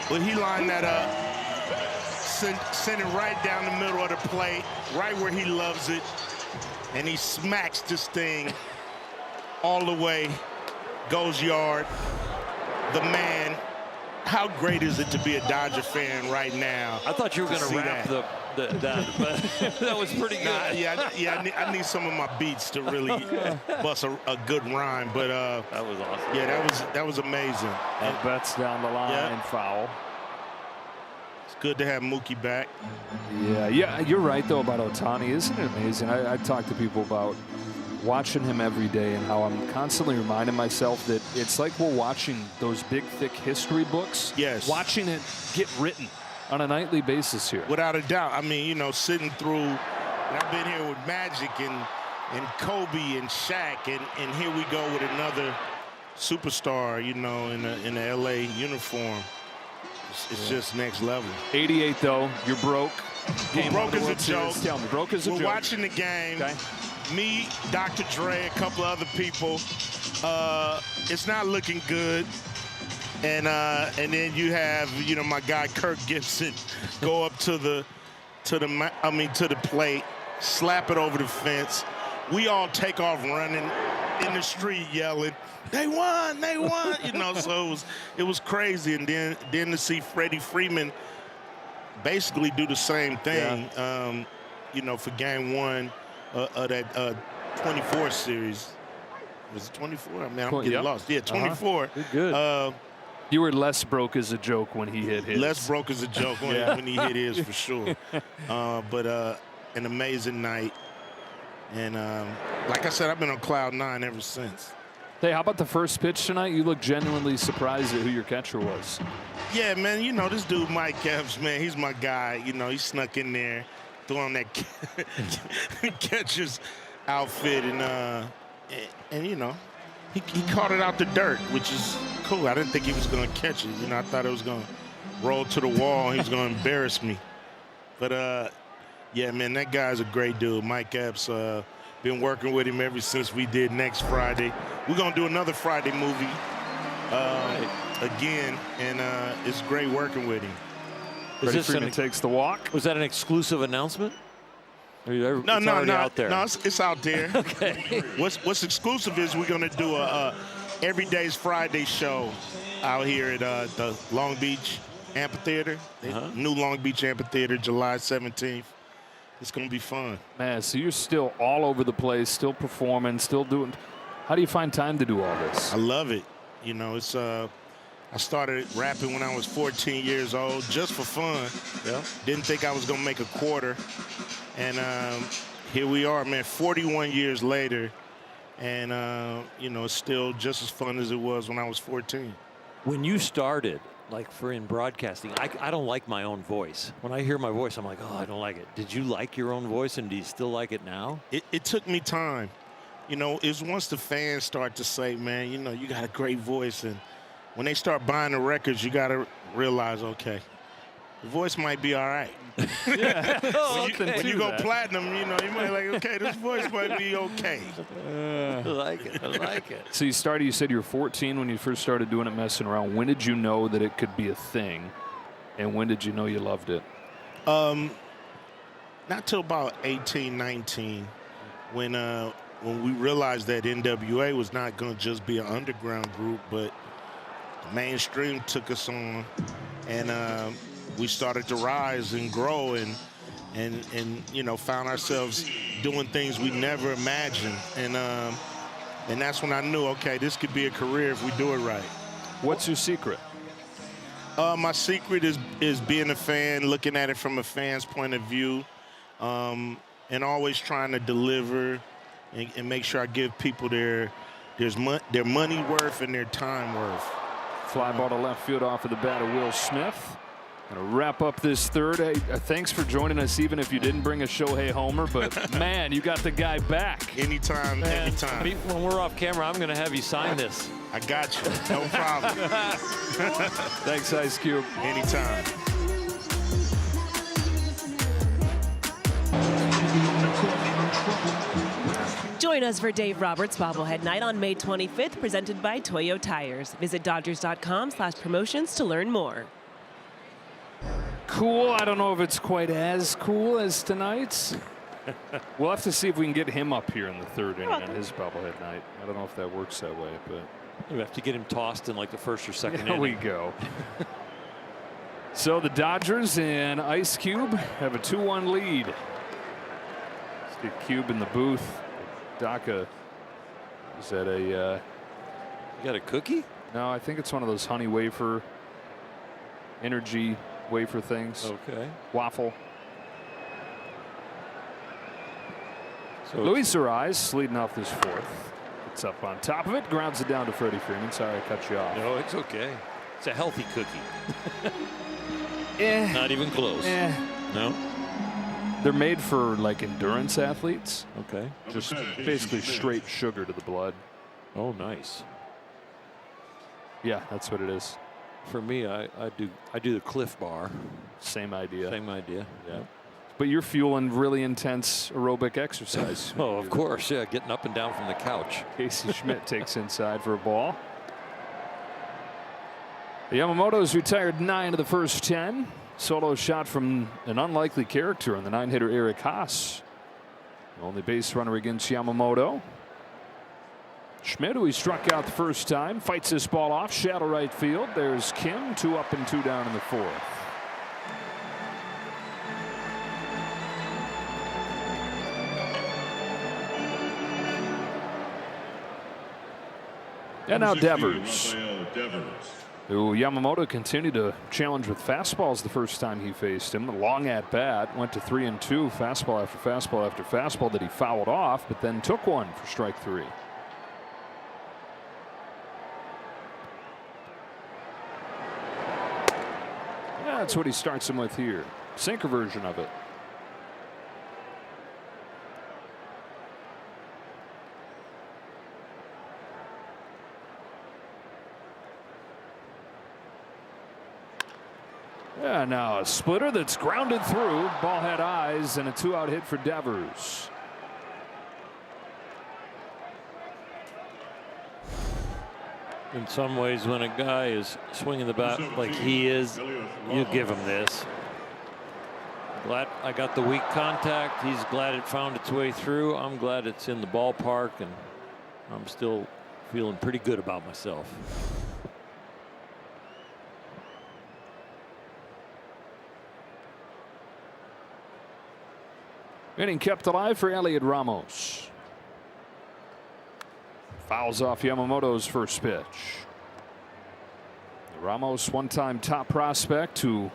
Well, he lined that up, sent it right down the middle of the plate, right where he loves it, and he smacks this thing all the way, goes yard. The man. How great is it to be a Dodger fan right now? I thought you were going to wrap that, but that was pretty good. I need some of my beats to really bust a good rhyme, but that was awesome. Yeah, that was amazing. And Betts down the line, foul. It's good to have Mookie back. Yeah, you're right though about Ohtani. Isn't it amazing? I talk to people about watching him every day and how I'm constantly reminding myself that it's like we're watching those big, thick history books. Yes. Watching it get written on a nightly basis here. Without a doubt. I mean, you know, sitting through, and I've been here with Magic and Kobe and Shaq, and here we go with another superstar, you know, in the LA uniform. It's just next level. 88 though, you're broke. Game broke as a joke. Tell me, broke as a joke. We're watching the game. Okay. Me, Dr. Dre, a couple other people. It's not looking good. And then you have, you know, my guy Kirk Gibson go up to the plate, slap it over the fence. We all take off running in the street yelling, "They won! They won!" You know, so it was crazy. And then to see Freddie Freeman basically do the same thing, you know, for game 1 of that 24 series. Was it 24? I mean, I'm getting lost. Yeah, 24. Good. You were less broke as a joke when he hit his. Less broke as a joke when he hit his, for sure. But an amazing night. And like I said, I've been on cloud 9 ever since. Hey, how about the first pitch tonight? You look genuinely surprised at who your catcher was. Yeah, man, you know, this dude, Mike Epps, man, he's my guy. You know, he snuck in there, throwing that catcher's outfit. And you know, he caught it out the dirt, which is cool. I didn't think he was going to catch it. You know, I thought it was going to roll to the wall and he was going to embarrass me. But, yeah, man, that guy's a great dude. Mike Epps, been working with him ever since we did Next Friday. We're going to do another Friday movie again, and it's great working with him. Freddie Freeman takes the walk. Was that an exclusive announcement? No, out there. No, it's out there. Okay. What's exclusive is we're gonna do a Every Day's Friday show out here at the Long Beach Amphitheater, new Long Beach Amphitheater, July 17th. It's gonna be fun. Man, so you're still all over the place, still performing, still doing. How do you find time to do all this? I love it. You know, it's I started rapping when I was 14 years old, just for fun. Yeah. Didn't think I was gonna make a quarter, and here we are, man. 41 years later, and you know, it's still just as fun as it was when I was 14. When you started, like in broadcasting, I don't like my own voice. When I hear my voice, I'm like, oh, I don't like it. Did you like your own voice, and do you still like it now? It took me time. You know, it's once the fans start to say, man, you know, you got a great voice, and when they start buying the records, you got to realize, okay, the voice might be all right. Yeah. When you go platinum, you know, you might like, okay, this voice might be okay. I like it. I like it. So you said you were 14 when you first started doing it, messing around. When did you know that it could be a thing? And when did you know you loved it? Not till about 18, 19, when we realized that NWA was not going to just be an underground group, but the mainstream took us on, and we started to rise and grow, and you know, found ourselves doing things we never imagined, and that's when I knew, okay, this could be a career if we do it right. What's your secret? My secret is being a fan, looking at it from a fan's point of view, and always trying to deliver and make sure I give people their money worth and their time worth. Fly ball to left field off of the bat of Will Smith. Gonna wrap up this third. Hey, thanks for joining us, even if you didn't bring a Shohei homer. But man, you got the guy back. Anytime, anytime. When we're off camera, I'm gonna have you sign this. I got you. No problem. Thanks, Ice Cube. Anytime. Join us for Dave Roberts Bobblehead Night on May 25th, presented by Toyo Tires. Visit Dodgers.com/promotions to learn more. Cool. I don't know if it's quite as cool as tonight's. We'll have to see if we can get him up here in the third inning on his Bobblehead Night. I don't know if that works that way, but we have to get him tossed in like the first or second inning. There we go. So the Dodgers and Ice Cube have a 2-1 lead. Let's get Cube in the booth. Daka, is that a you got a cookie? No, I think it's one of those honey wafer, energy wafer things. Okay. Waffle. So Luis Ariz leading off this fourth. It's up on top of it, grounds it down to Freddie Freeman. Sorry I cut you off. No, it's okay. It's a healthy cookie. Not even close. No. They're made for like endurance athletes. Okay. Just basically straight sugar to the blood. Oh, nice. Yeah, that's what it is. For me, I do the Cliff Bar. Same idea. Same idea. Yeah. But you're fueling really intense aerobic exercise. Oh, of course. Yeah, getting up and down from the couch. Casey Schmidt takes inside for a ball. The Yamamoto's retired 9 of the first 10. Solo shot from an unlikely character on the 9-hitter Eric Haas. Only base runner against Yamamoto. Schmidt, who he struck out the first time, fights this ball off, shallow right field. There's Kim, 2 up and 2 down in the fourth. And now Devers. Who Yamamoto continued to challenge with fastballs the first time he faced him. The long at bat went to 3-2, fastball after fastball after fastball that he fouled off, but then took one for strike 3. Yeah, that's what he starts him with here. Sinker version of it. Yeah, now a splitter that's grounded through. Ball had eyes, and a 2-out hit for Devers. In some ways, when a guy is swinging the bat like he is, you give him this. I got the weak contact. He's glad it found its way through. I'm glad it's in the ballpark, and I'm still feeling pretty good about myself. Inning kept alive for Elliot Ramos. Fouls off Yamamoto's first pitch. Ramos, one-time top prospect who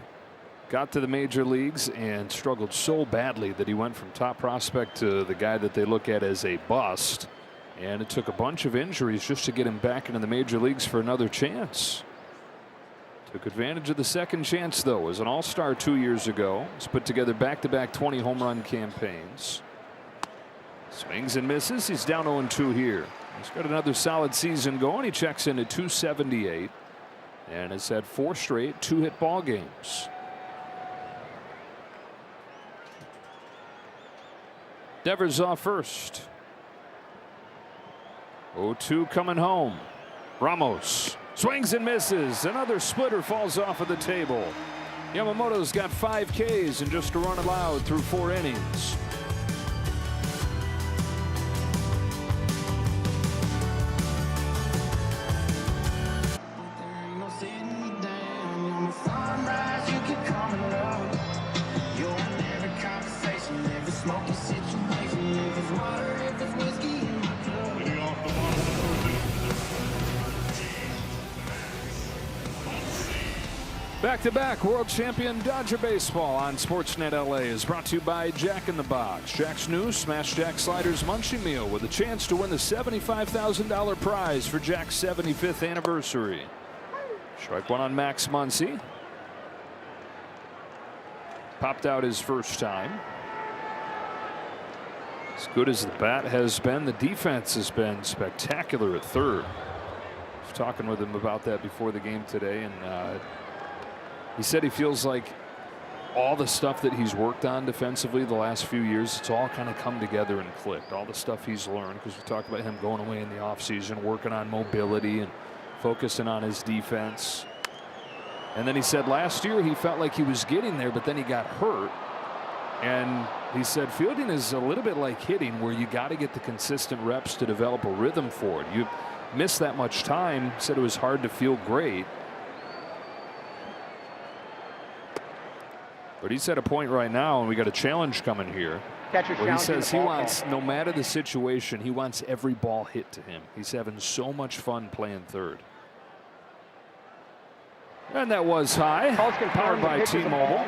got to the major leagues and struggled so badly that he went from top prospect to the guy that they look at as a bust. And it took a bunch of injuries just to get him back into the major leagues for another chance. Took advantage of the second chance, though, as an all-star 2 years ago. He's put together back-to-back 20 home run campaigns. Swings and misses. He's down 0-2 here. He's got another solid season going. He checks in at 278 and has had 4 straight 2-hit ball games. Devers off first. 0-2 coming home. Ramos swings and misses. Another splitter falls off of the table. Yamamoto's got 5 Ks and just a run allowed through 4 innings. Back-to-back world champion Dodger baseball on Sportsnet LA is brought to you by Jack in the Box. Jack's new Smash Jack Sliders Munchie Meal with a chance to win the $75,000 prize for Jack's 75th anniversary. Strike one on Max Muncy. Popped out his first time. As good as the bat has been, the defense has been spectacular at third. I was talking with him about that before the game today, and he said he feels like all the stuff that he's worked on defensively the last few years, it's all kind of come together and clicked. All the stuff he's learned, because we talked about him going away in the offseason, working on mobility and focusing on his defense. And then he said last year he felt like he was getting there, but then he got hurt. And he said fielding is a little bit like hitting, where you got to get the consistent reps to develop a rhythm for it. You miss that much time, said it was hard to feel great. But he's at a point right now, and we got a challenge coming here. Where he says he wants, no matter the situation, he wants every ball hit to him. He's having so much fun playing third. And that was high. Powered by T-Mobile.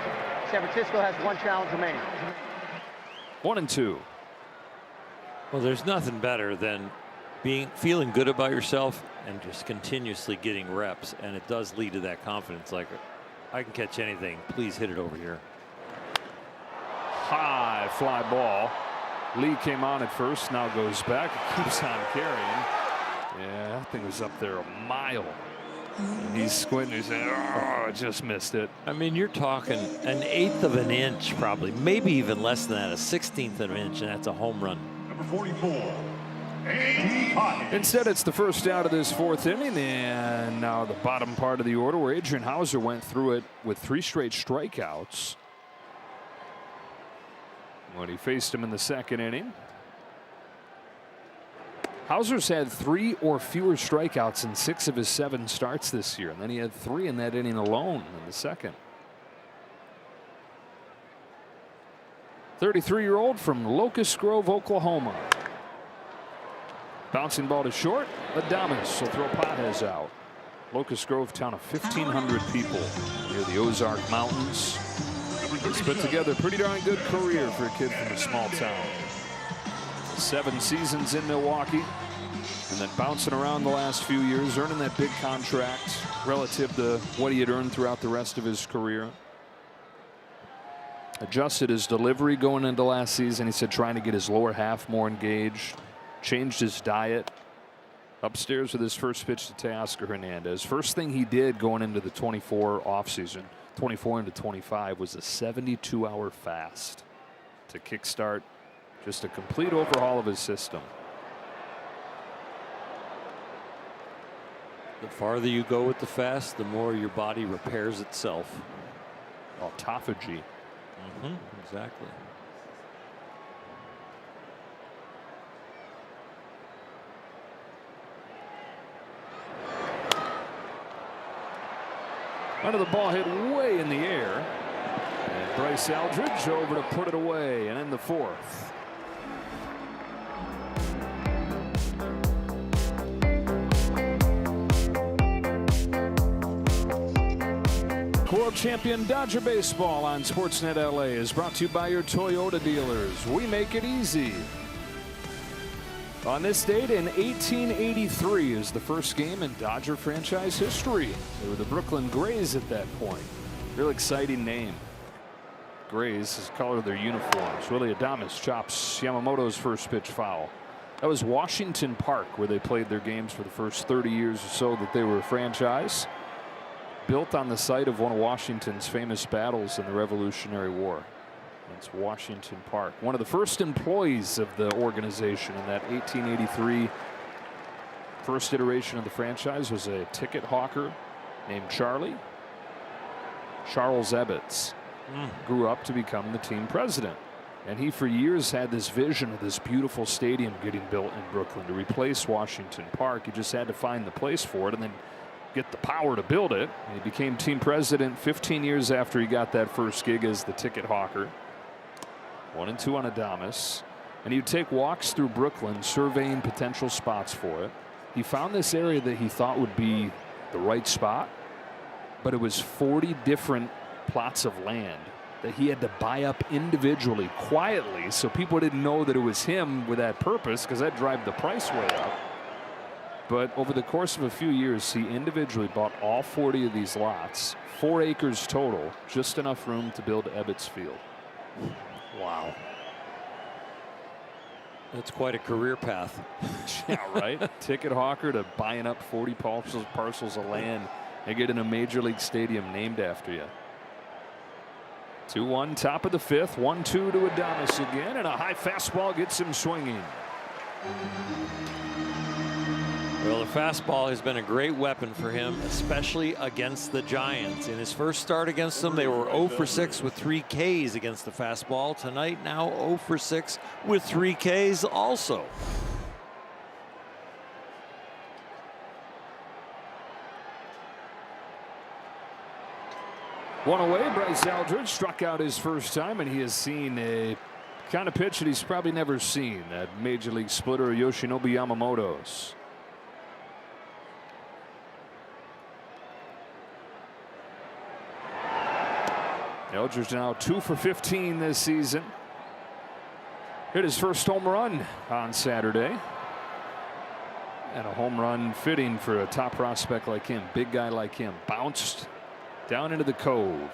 San Francisco has 1 challenge remaining. 1-2. Well, there's nothing better than feeling good about yourself and just continuously getting reps, and it does lead to that confidence. Like, I can catch anything. Please hit it over here. High fly ball. Lee came on at first, now goes back, keeps on carrying. Yeah, that thing was up there a mile. And he's squinting, he's saying, oh, I just missed it. I mean, you're talking an 1/8 of an inch, probably, maybe even less than that, a 1/16 of an inch, and that's a home run. Number 44. Instead, it's the first out of this 4th inning, and now the bottom part of the order where Adrian Hauser went through it with 3 straight strikeouts when he faced him in the 2nd inning. Hauser's had 3 or fewer strikeouts in 6 of his 7 starts this year, and then he had 3 in that inning alone in the 2nd. 33-year-old from Locust Grove, Oklahoma. Bouncing ball to short. Adames will throw Pages out. Locust Grove, town of 1,500 people near the Ozark Mountains. He's put together a pretty darn good career for a kid from a small town. 7 seasons in Milwaukee, and then bouncing around the last few years, earning that big contract relative to what he had earned throughout the rest of his career. Adjusted his delivery going into last season. He said trying to get his lower half more engaged. Changed his diet. Upstairs with his first pitch to Teoscar Hernandez. First thing he did going into the 24 offseason, 24 into 25, was a 72-hour fast to kickstart just a complete overhaul of his system. The farther you go with the fast, the more your body repairs itself. Autophagy. Exactly. Under the ball hit way in the air. And Bryce Eldridge over to put it away, and in the fourth. World Champion Dodger Baseball on Sportsnet LA is brought to you by your Toyota dealers. We make it easy. On this date in 1883 is the first game in Dodger franchise history. They were the Brooklyn Grays at that point. Real exciting name. Grays is the color of their uniforms. Willie Adames chops Yamamoto's first pitch foul. That was Washington Park, where they played their games for the first 30 years or so that they were a franchise. Built on the site of one of Washington's famous battles in the Revolutionary War. It's Washington Park. One of the first employees of the organization in that 1883 first iteration of the franchise was a ticket hawker named Charlie. Charles Ebbets grew up to become the team president. And he for years had this vision of this beautiful stadium getting built in Brooklyn to replace Washington Park. He just had to find the place for it and then get the power to build it. He became team president 15 years after he got that first gig as the ticket hawker. 1-2 on Adames. And he would take walks through Brooklyn surveying potential spots for it. He found this area that he thought would be the right spot, but it was 40 different plots of land that he had to buy up individually, quietly, so people didn't know that it was him with that purpose, because that'd drive the price way up. But over the course of a few years, he individually bought all 40 of these lots, 4 acres total, just enough room to build Ebbets Field. Wow. That's quite a career path. Yeah, right? Ticket hawker to buying up 40 parcels of land and getting a major league stadium named after you. 2-1, top of the fifth. 1-2 to Adames again, and a high fastball gets him swinging. Well, the fastball has been a great weapon for him, especially against the Giants. In his first start against them, they were 0 for 6 with 3 Ks against the fastball. Tonight, now 0 for 6 with 3 Ks also. One away, Bryce Eldridge struck out his first time, and he has seen a kind of pitch that he's probably never seen, that major league splitter Yoshinobu Yamamoto's. Eldridge now 2 for 15 this season. Hit his first home run on Saturday. And a home run fitting for a top prospect like him, big guy like him. Bounced down into the cove.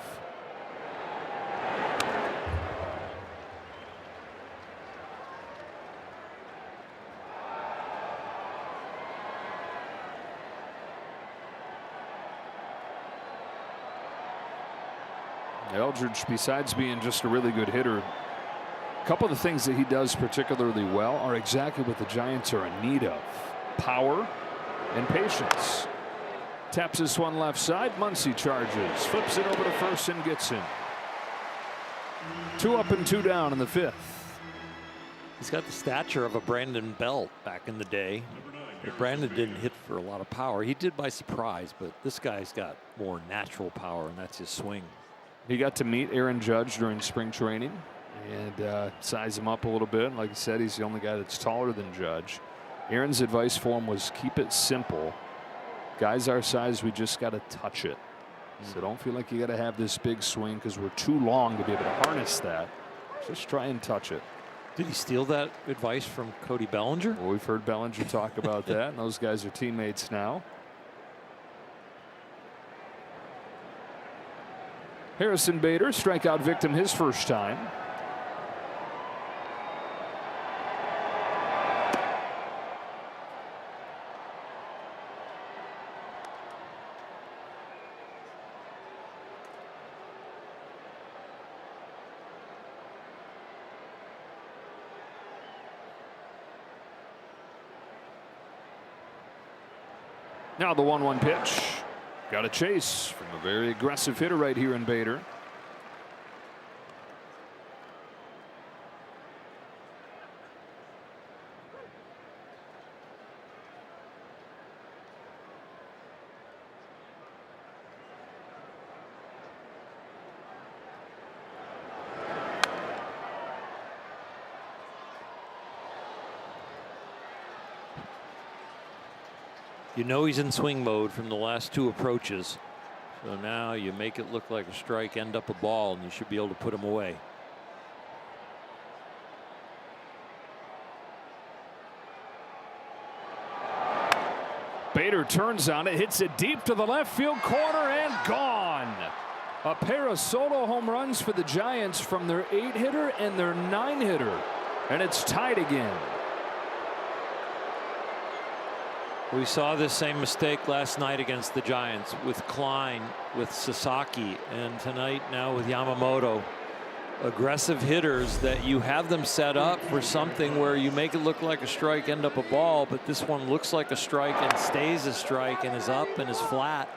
Eldridge, besides being just a really good hitter, a couple of the things that he does particularly well are exactly what the Giants are in need of: power and patience. Taps this one left side. Muncy charges, flips it over to first and gets him. 2 up and 2 down in the fifth. He's got the stature of a Brandon Belt back in the day. But Brandon didn't hit for a lot of power. He did by surprise, but this guy's got more natural power, and that's his swing. He got to meet Aaron Judge during spring training and size him up a little bit. Like I said, he's the only guy that's taller than Judge. Aaron's advice for him was keep it simple. Guys our size, we just got to touch it. So don't feel like you got to have this big swing because we're too long to be able to harness that. Just try and touch it. Did he steal that advice from Cody Bellinger? Well, we've heard Bellinger talk about that, and those guys are teammates now. Harrison Bader, strikeout victim his first time. Now the 1-1 pitch. Got a chase from a very aggressive hitter right here in Bader. You know he's in swing mode from the last 2 approaches. So now you make it look like a strike, end up a ball, and you should be able to put him away. Bader turns on it, hits it deep to the left field corner, and gone. A pair of solo home runs for the Giants from their 8-hitter and their 9-hitter. And it's tied again. We saw this same mistake last night against the Giants with Klein, with Sasaki, and tonight now with Yamamoto. Aggressive hitters that you have them set up for something where you make it look like a strike, end up a ball, but this one looks like a strike and stays a strike and is up and is flat.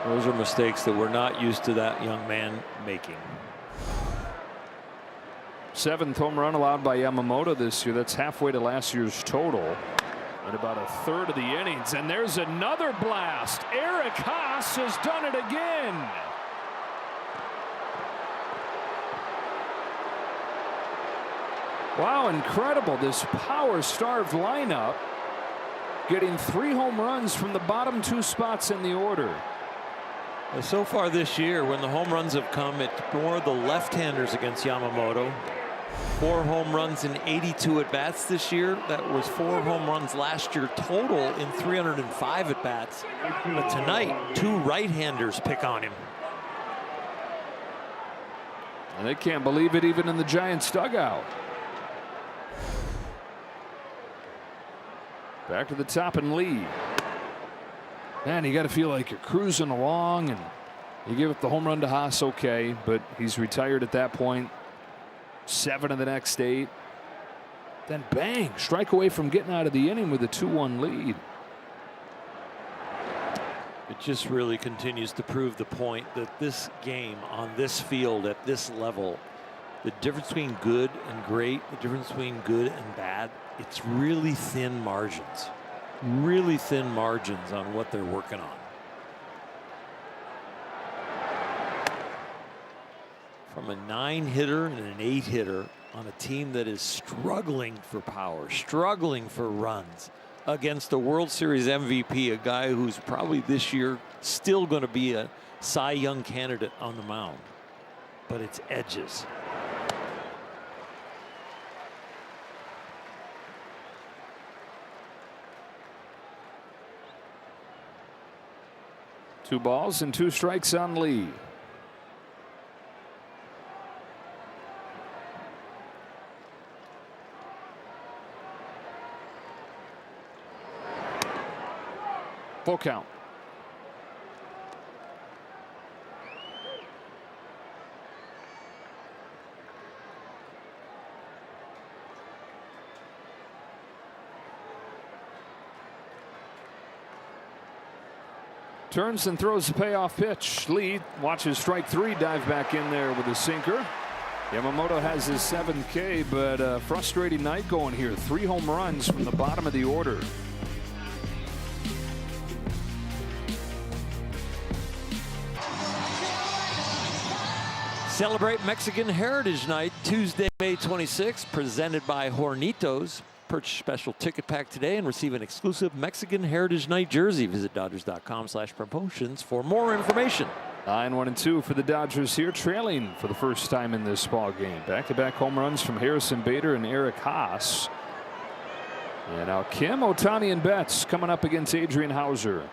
Those are mistakes that we're not used to that young man making. 7th home run allowed by Yamamoto this year. That's halfway to last year's total. In about a third of the innings. And there's another blast. Eric Haas has done it again. Wow, incredible. This power-starved lineup getting 3 home runs from the bottom 2 spots in the order. So far this year, when the home runs have come, it's more the left-handers against Yamamoto. 4 home runs in 82 at-bats this year. That was 4 home runs last year total in 305 at-bats. But tonight, 2 right-handers pick on him. And they can't believe it even in the Giants dugout. Back to the top and lead. Man, you got to feel like you're cruising along, and you give up the home run to Haas, okay, but he's retired at that point. 7 of the next 8. Then bang, strike away from getting out of the inning with a 2-1 lead. It just really continues to prove the point that this game on this field at this level, the difference between good and great, the difference between good and bad, it's really thin margins. Really thin margins on what they're working on. From a 9-hitter and an 8-hitter on a team that is struggling for power, struggling for runs against a World Series MVP, a guy who's probably this year still going to be a Cy Young candidate on the mound. But it's edges. Two balls and 2 strikes on Lee. Full count. Turns and throws the payoff pitch. Lee watches strike 3, dive back in there with a sinker. Yamamoto has his 7th K, but a frustrating night going here. 3 home runs from the bottom of the order. Celebrate Mexican Heritage Night Tuesday, May 26th, presented by Hornitos. Purchase special ticket pack today and receive an exclusive Mexican Heritage Night jersey. Visit Dodgers.com/promotions for more information. 9-1-2 for the Dodgers here, trailing for the first time in this ball game. Back-to-back home runs from Harrison Bader and Eric Haas. And now Kim, Ohtani, and Betts coming up against Adrian Hauser.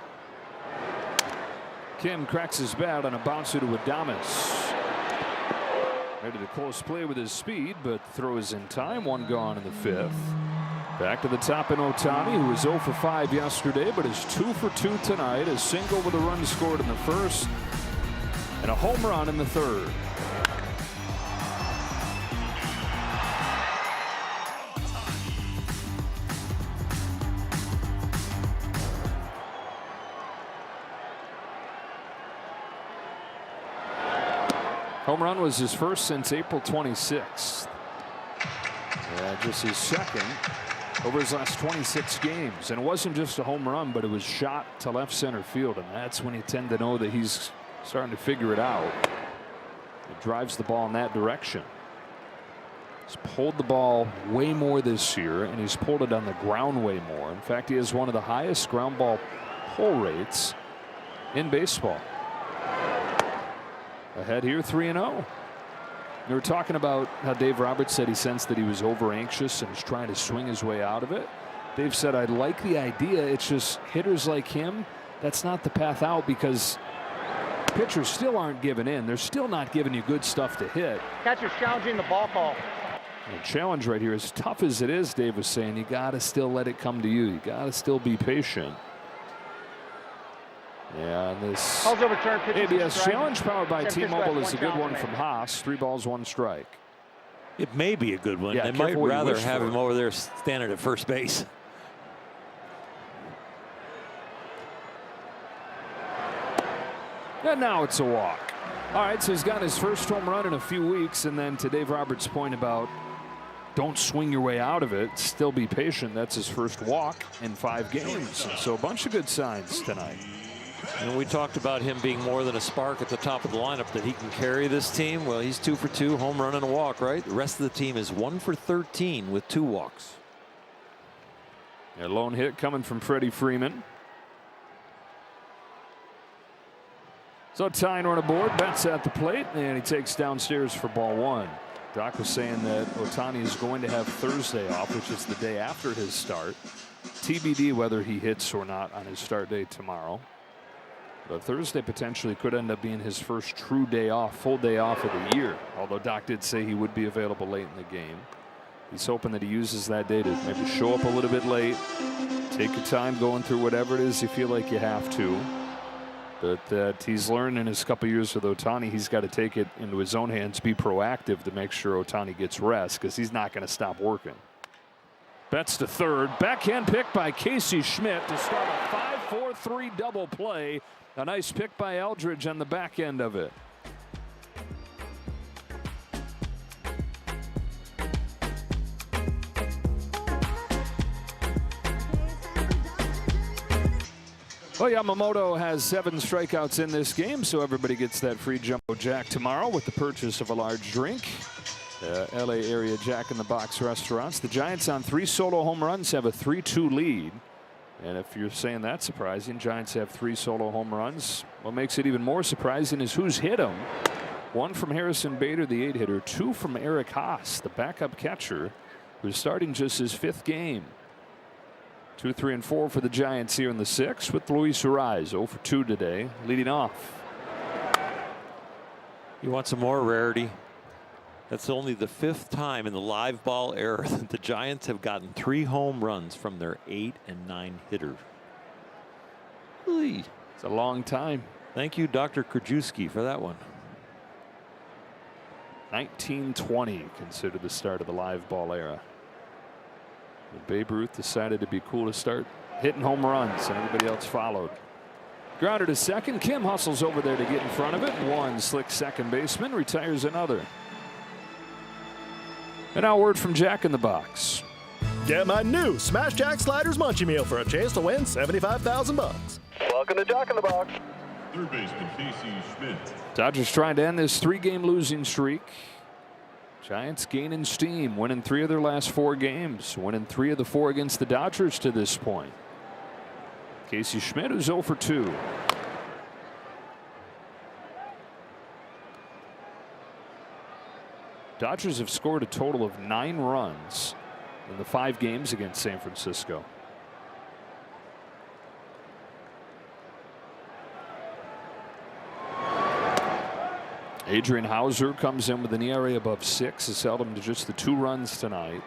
Kim cracks his bat on a bouncer to Adames. Ready to close play with his speed, but throws in time. 1 gone in the 5th. Back to the top in Ohtani, who was 0 for 5 yesterday, but is 2 for 2 tonight. A single with a run scored in the 1st and a home run in the 3rd. Home run was his first since April 26th. Just his 2nd over his last 26 games. And it wasn't just a home run, but it was shot to left center field. And that's when you tend to know that he's starting to figure it out. He drives the ball in that direction. He's pulled the ball way more this year, and he's pulled it on the ground way more. In fact, he has one of the highest ground ball pull rates in baseball. Ahead here, 3-0. We were talking about how Dave Roberts said he sensed that he was over anxious and was trying to swing his way out of it. Dave said, I like the idea. It's just hitters like him, that's not the path out, because pitchers still aren't giving in. They're still not giving you good stuff to hit. Catcher's challenging the ball call. The challenge right here, as tough as it is, Dave was saying, you got to still let it come to you. You got to still be patient. Yeah, and this ABS challenge powered by T-Mobile is a good one from Haas. 3 balls, 1 strike. It may be a good one. Yeah, they might rather have him over there standing at first base. And now it's a walk. All right, so he's got his first home run in a few weeks. And then to Dave Roberts' point about don't swing your way out of it, still be patient. That's his first walk in 5 games. So a bunch of good signs tonight. And we talked about him being more than a spark at the top of the lineup, that he can carry this team. Well, he's 2 for 2, home run and a walk, right? The rest of the team is 1 for 13 with 2 walks. A lone hit coming from Freddie Freeman. So tying on a board, Betts at the plate, and he takes downstairs for ball 1. Doc was saying that Ohtani is going to have Thursday off, which is the day after his start. TBD whether he hits or not on his start day tomorrow. But Thursday potentially could end up being his first true day off, full day off of the year. Although Doc did say he would be available late in the game. He's hoping that he uses that day to maybe show up a little bit late, take your time going through whatever it is you feel like you have to. But he's learned in his couple years with Ohtani, he's got to take it into his own hands, be proactive to make sure Ohtani gets rest, because he's not going to stop working. Betts to third. Backhand pick by Casey Schmidt to start a 5-4-3 double play. A nice pick by Eldridge on the back end of it. Well, Yamamoto has 7 strikeouts in this game, so everybody gets that free Jumbo Jack tomorrow with the purchase of a large drink. LA area Jack in the Box restaurants. The Giants on 3 solo home runs have a 3-2 lead. And if you're saying that's surprising, Giants have 3 solo home runs. What makes it even more surprising is who's hit them. 1 from Harrison Bader, the 8-hitter. 2 from Eric Haas, the backup catcher, who's starting just his 5th game. 2, 3, and 4 for the Giants here in the 6th with Luis Arraez 0 for 2 today, leading off. You want some more rarity? That's only the 5th time in the live ball era that the Giants have gotten 3 home runs from their 8 and 9 hitters. It's a long time. Thank you, Dr. Krajewski, for that one. 1920 considered the start of the live ball era. Babe Ruth decided to be cool to start hitting home runs, and everybody else followed. Grounded to second. Kim hustles over there to get in front of it. 1 slick second baseman retires another. And now a word from Jack in the Box. Get my new Smash Jack Sliders Munchie Meal for a chance to win $75,000. Welcome to Jack in the Box. Third baseman Casey Schmidt. Dodgers trying to end this 3-game losing streak. Giants gaining steam, winning 3 of their last 4 games, winning 3 of the 4 against the Dodgers to this point. Casey Schmidt is 0 for 2. Dodgers have scored a total of 9 runs in the 5 games against San Francisco. Adrian Hauser comes in with an ERA above 6, has held him to just the 2 runs tonight.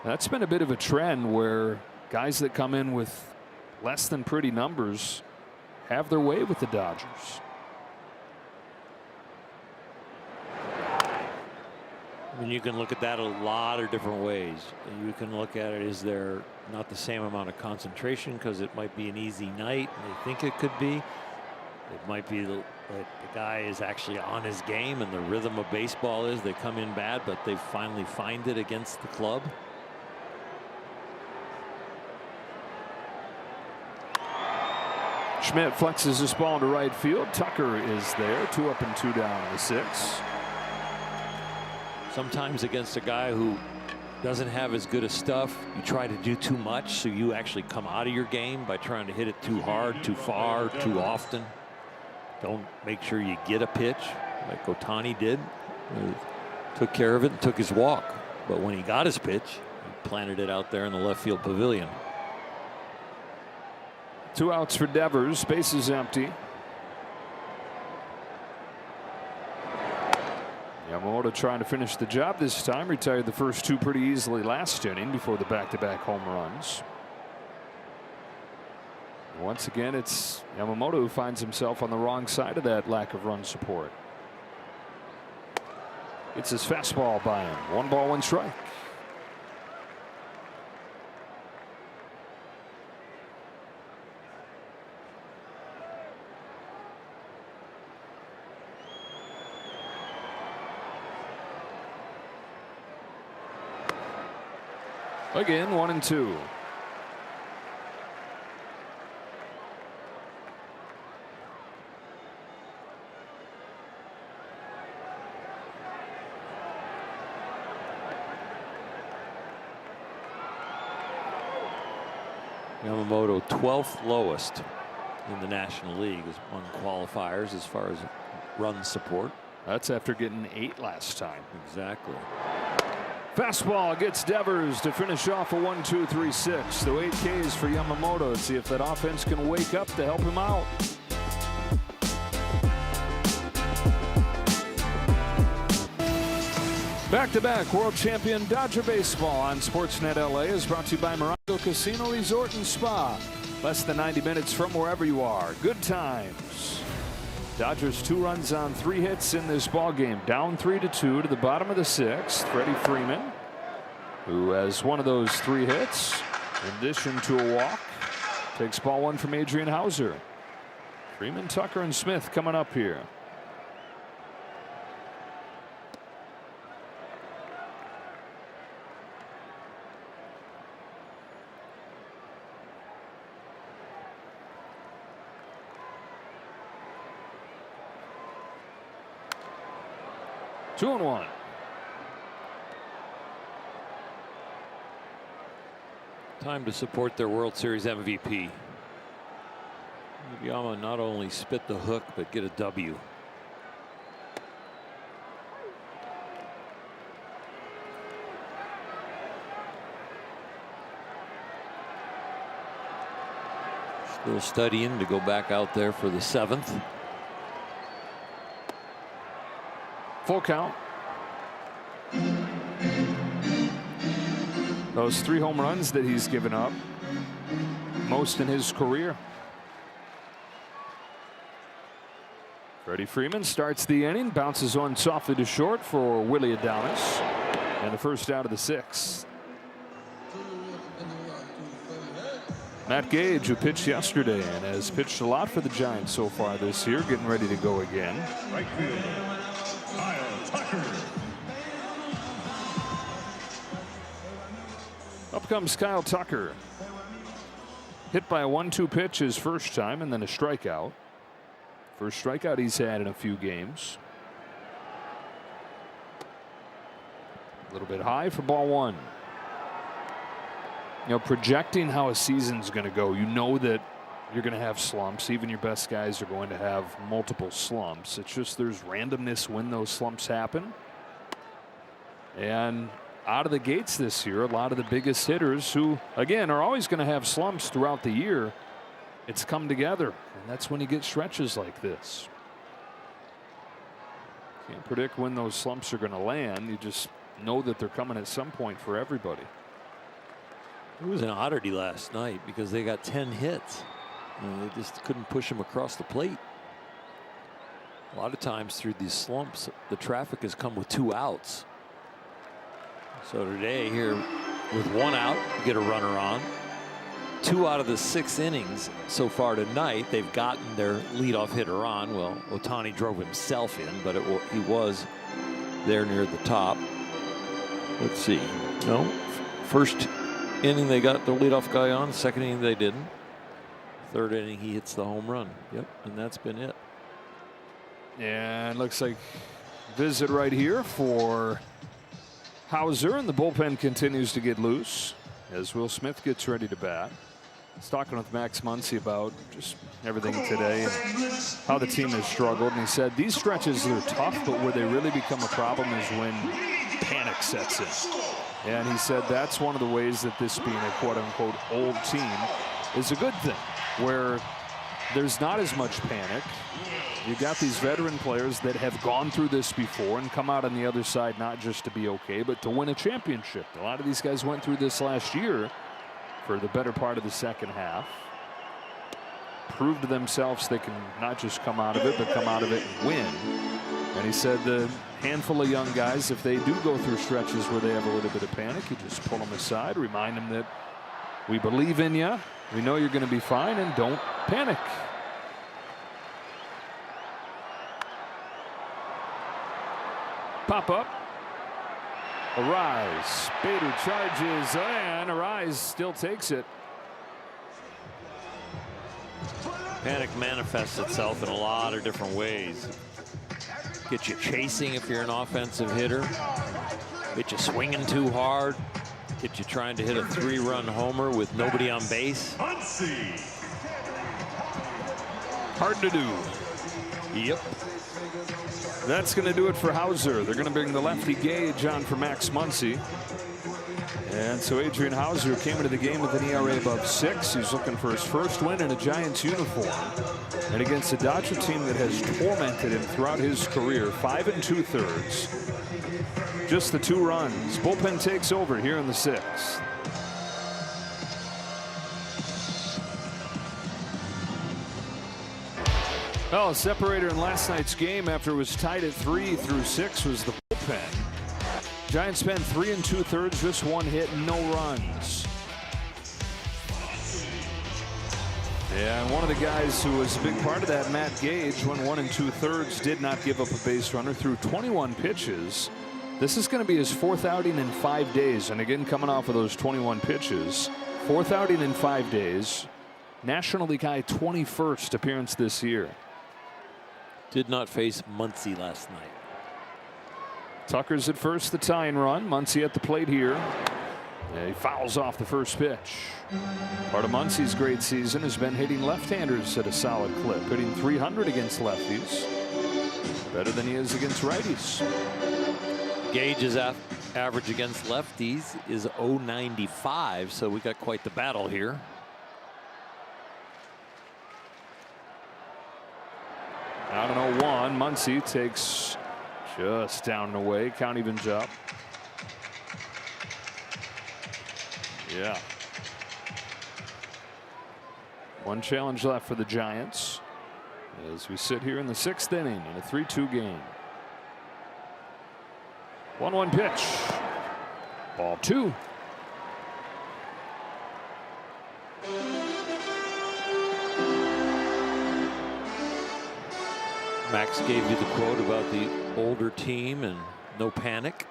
That's been a bit of a trend where guys that come in with less than pretty numbers have their way with the Dodgers. I mean, you can look at that a lot of different ways. You can look at it, is there not the same amount of concentration because it might be an easy night and they think it could be. It might be that the guy is actually on his game and the rhythm of baseball is they come in bad, but they finally find it against the club. Schmidt flexes this ball to right field. Tucker is there. 2 up and 2 down in the 6th. Sometimes against a guy who doesn't have as good a stuff, you try to do too much, so you actually come out of your game by trying to hit it too hard, too far, too often. Don't make sure you get a pitch like Ohtani did. He took care of it and took his walk. But when he got his pitch, he planted it out there in the left field pavilion. 2 outs for Devers. Base is empty. Yamamoto trying to finish the job this time. Retired the first 2 pretty easily last inning before the back-to-back home runs. Once again, it's Yamamoto who finds himself on the wrong side of that lack of run support. It's his fastball by him. 1 ball, 1 strike. Again, 1-2. Yamamoto 12th lowest in the National League on qualifiers as far as run support. That's after getting 8 last time. Exactly. Fastball gets Devers to finish off a 1-2-3-6. So 8 Ks for Yamamoto. Let's see if that offense can wake up to help him out. Back-to-back world champion Dodger baseball on Sportsnet LA is brought to you by Morongo Casino Resort and Spa. Less than 90 minutes from wherever you are. Good times. Dodgers 2 runs on 3 hits in this ball game. Down 3-2 to the bottom of the 6th. Freddie Freeman, who has one of those 3 hits, in addition to a walk, takes ball 1 from Adrian Hauser. Freeman, Tucker, and Smith coming up here. Two and 1. Time to support their World Series MVP. Yama not only spit the hook, but get a W. Still studying to go back out there for the 7th. Full count. Those 3 home runs that he's given up, most in his career. Freddie Freeman starts the inning, bounces on softly to short for Willie Adames, and the first out of the 6th. Matt Gage, who pitched yesterday and has pitched a lot for the Giants so far this year, getting ready to go again. Right fielder, Kyle Tucker. Up comes Kyle Tucker. Hit by a 1-2 pitch his first time, and then a strikeout. First strikeout he's had in a few games. A little bit high for ball 1. You know, projecting how a season's going to go, you know that you're going to have slumps. Even your best guys are going to have multiple slumps. It's just there's randomness when those slumps happen. And out of the gates this year, a lot of the biggest hitters who, again, are always going to have slumps throughout the year, it's come together. And that's when you get stretches like this. Can't predict when those slumps are going to land. You just know that they're coming at some point for everybody. It was an oddity last night because they got 10 hits. And they just couldn't push them across the plate. A lot of times through these slumps, the traffic has come with 2 outs. So today here with 1 out, you get a runner on. 2 out of the 6 innings so far tonight, they've gotten their leadoff hitter on. Well, Ohtani drove himself in, but he was there near the top. Let's see. No, first inning they got the leadoff guy on. Second inning they didn't. Third inning he hits the home run. Yep, and that's been it. And looks like visit right here for Hauser, and the bullpen continues to get loose as Will Smith gets ready to bat. I was talking with Max Muncy about just everything today and how the team has struggled, and he said these stretches are tough, but where they really become a problem is when panic sets in. And he said that's one of the ways that this being a quote-unquote old team is a good thing, where there's not as much panic. You got these veteran players that have gone through this before and come out on the other side not just to be okay, but to win a championship. A lot of these guys went through this last year for the better part of the second half. Proved to themselves they can not just come out of it, but come out of it and win. And he said the handful of young guys, if they do go through stretches where they have a little bit of panic, you just pull them aside, remind them that we believe in you, we know you're going to be fine, and don't panic. Pop up. Arise. Bader charges, and Arise still takes it. Panic manifests itself in a lot of different ways. Get you chasing if you're an offensive hitter. Get you swinging too hard. Get you trying to hit a 3-run homer with nobody on base. Hard to do. Yep. That's going to do it for Hauser. They're going to bring the lefty Gage on for Max Muncy. And so Adrian Hauser came into the game with an ERA above 6. He's looking for his first win in a Giants uniform. And against a Dodger team that has tormented him throughout his career, 5 2/3. Just the 2 runs. Bullpen takes over here in the 6th. Well, a separator in last night's game after it was tied at 3 through 6 was the bullpen. Giants spent 3 2/3, just 1 hit, no runs. Yeah, and one of the guys who was a big part of that, Matt Gage, went 1 2/3, did not give up a base runner through 21 pitches. This is going to be his 4th outing in 5 days, and again, coming off of those 21 pitches, 4th outing in 5 days. National League high 21st appearance this year. Did not face Muncy last night. Tucker's at first, the tying run. Muncy at the plate here. Yeah, he fouls off the first pitch. Part of Muncy's great season has been hitting left-handers at a solid clip, hitting 300 against lefties. Better than he is against righties. Gage's average against lefties is .095, so we got quite the battle here. Out on 0-1, Muncy takes just down and away. Count evens up. Yeah. 1 challenge left for the Giants as we sit here in the 6th inning in a 3-2 game. 1-1 pitch. Ball 2. Max gave you the quote about the older team and no panic.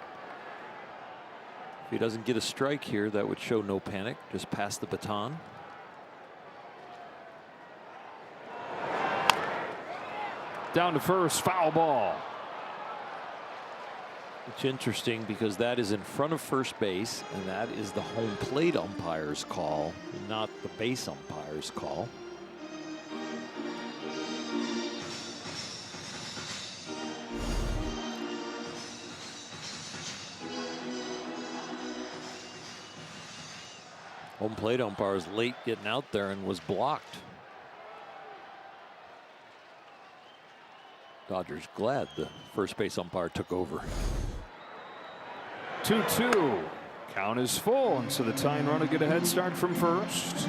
If he doesn't get a strike here, that would show no panic. Just pass the baton. Down to first, foul ball. It's interesting because that is in front of first base, and that is the home plate umpire's call, not the base umpire's call. Home plate umpire was late getting out there and was blocked. Dodgers glad the first base umpire took over. 2-2. Count is full, and so the tying run will get a head start from first.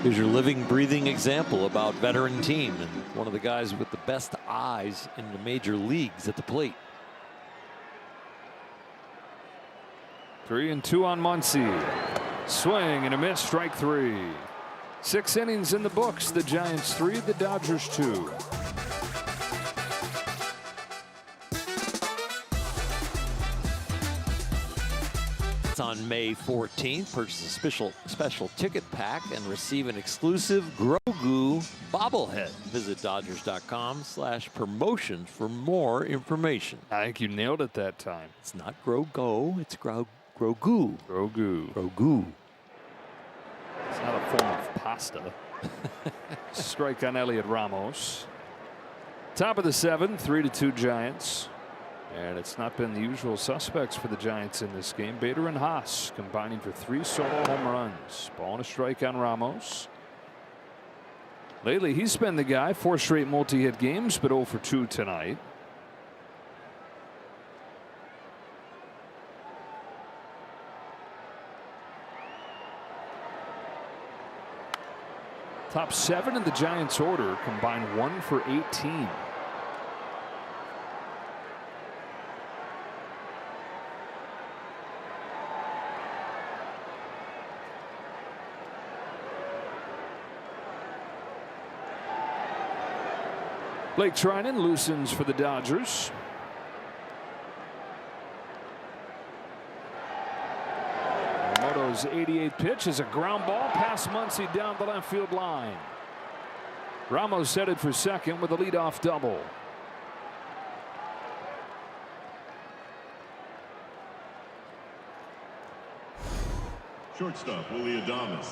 Here's your living, breathing example about veteran team and one of the guys with the best eyes in the major leagues at the plate. 3-2 on Muncy. Swing and a miss, strike 3. 6 innings in the books. The Giants 3, the Dodgers 2. It's on May 14th. Purchase a special ticket pack and receive an exclusive Grow Grogu bobblehead. Visit Dodgers.com/promotions for more information. I think you nailed it that time. It's not Grogu, it's Grogu. Grogu. Grogu. It's not a form of pasta. Strike on Elliot Ramos. Top of the 7th, 3-2 Giants. And it's not been the usual suspects for the Giants in this game. Bader and Haas combining for 3 solo home runs. Ball and a strike on Ramos. Lately, he's been the guy. 4 straight multi-hit games, but 0 for 2 tonight. Top 7 in the Giants order combined 1 for 18. Blake Trinan loosens for the Dodgers. Yamamoto's 88th pitch is a ground ball past Muncy down the left field line. Ramos headed for second with a leadoff double. Shortstop, Willie Adames.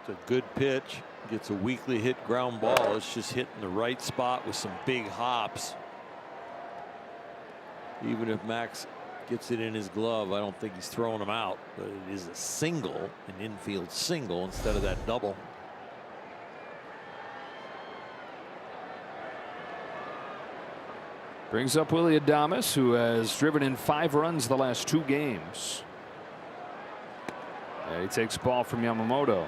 It's a good pitch. Gets a weakly hit ground ball. It's just hitting the right spot with some big hops. Even if Max gets it in his glove, I don't think he's throwing him out. But it is a single, an infield single instead of that double. Brings up Willie Adames, who has driven in 5 runs the last 2 games. And he takes ball from Yamamoto.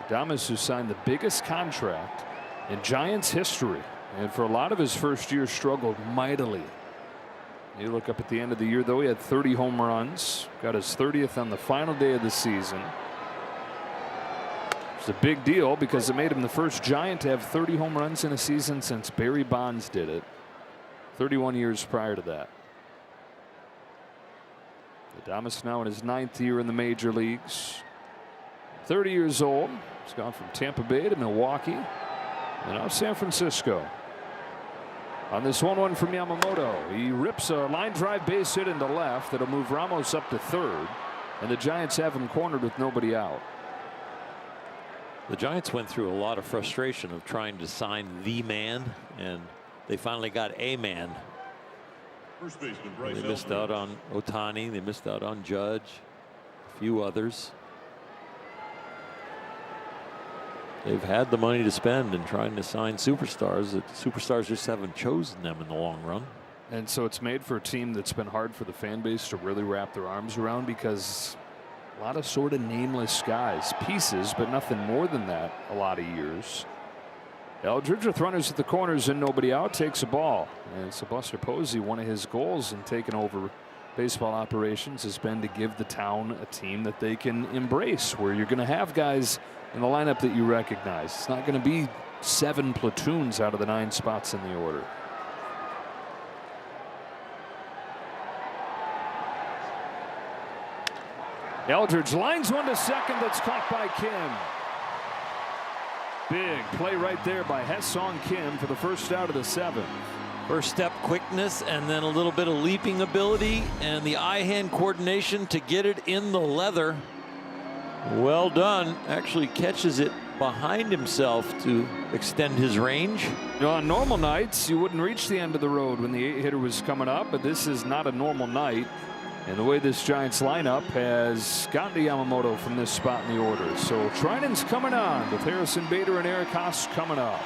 Adames, who signed the biggest contract in Giants history, and for a lot of his first year struggled mightily. You look up at the end of the year, though, he had 30 home runs, got his 30th on the final day of the season. It's a big deal because it made him the first Giant to have 30 home runs in a season since Barry Bonds did it 31 years prior to that. Adames now in his 9th year in the major leagues. 30 years old. He's gone from Tampa Bay to Milwaukee and now San Francisco. On this 1-1 from Yamamoto, he rips a line drive base hit into left that'll move Ramos up to third, and the Giants have him cornered with nobody out. The Giants went through a lot of frustration of trying to sign the man, and they finally got a man. First baseman, Bryce They missed out on Ohtani. They missed out on Judge. A few others. They've had the money to spend and trying to sign superstars. The superstars just haven't chosen them in the long run. And so it's made for a team that's been hard for the fan base to really wrap their arms around, because a lot of sort of nameless guys, pieces, but nothing more than that a lot of years. Eldridge with runners at the corners and nobody out takes a ball. And it's Buster Posey. One of his goals in taking over baseball operations has been to give the town a team that they can embrace, where you're going to have guys in the lineup that you recognize. It's not going to be 7 platoons out of the 9 spots in the order. Eldridge lines one to second. That's caught by Kim. Big play right there by Hye-Sung Kim for the first out of the 7th. First step quickness, and then a little bit of leaping ability and the eye-hand coordination to get it in the leather. Well done. Actually catches it behind himself to extend his range. You know, on normal nights you wouldn't reach the end of the road when the 8-hitter was coming up, but this is not a normal night. And the way this Giants lineup has gotten to Yamamoto from this spot in the order. So Trinan's coming on with Harrison Bader and Eric Haas coming up.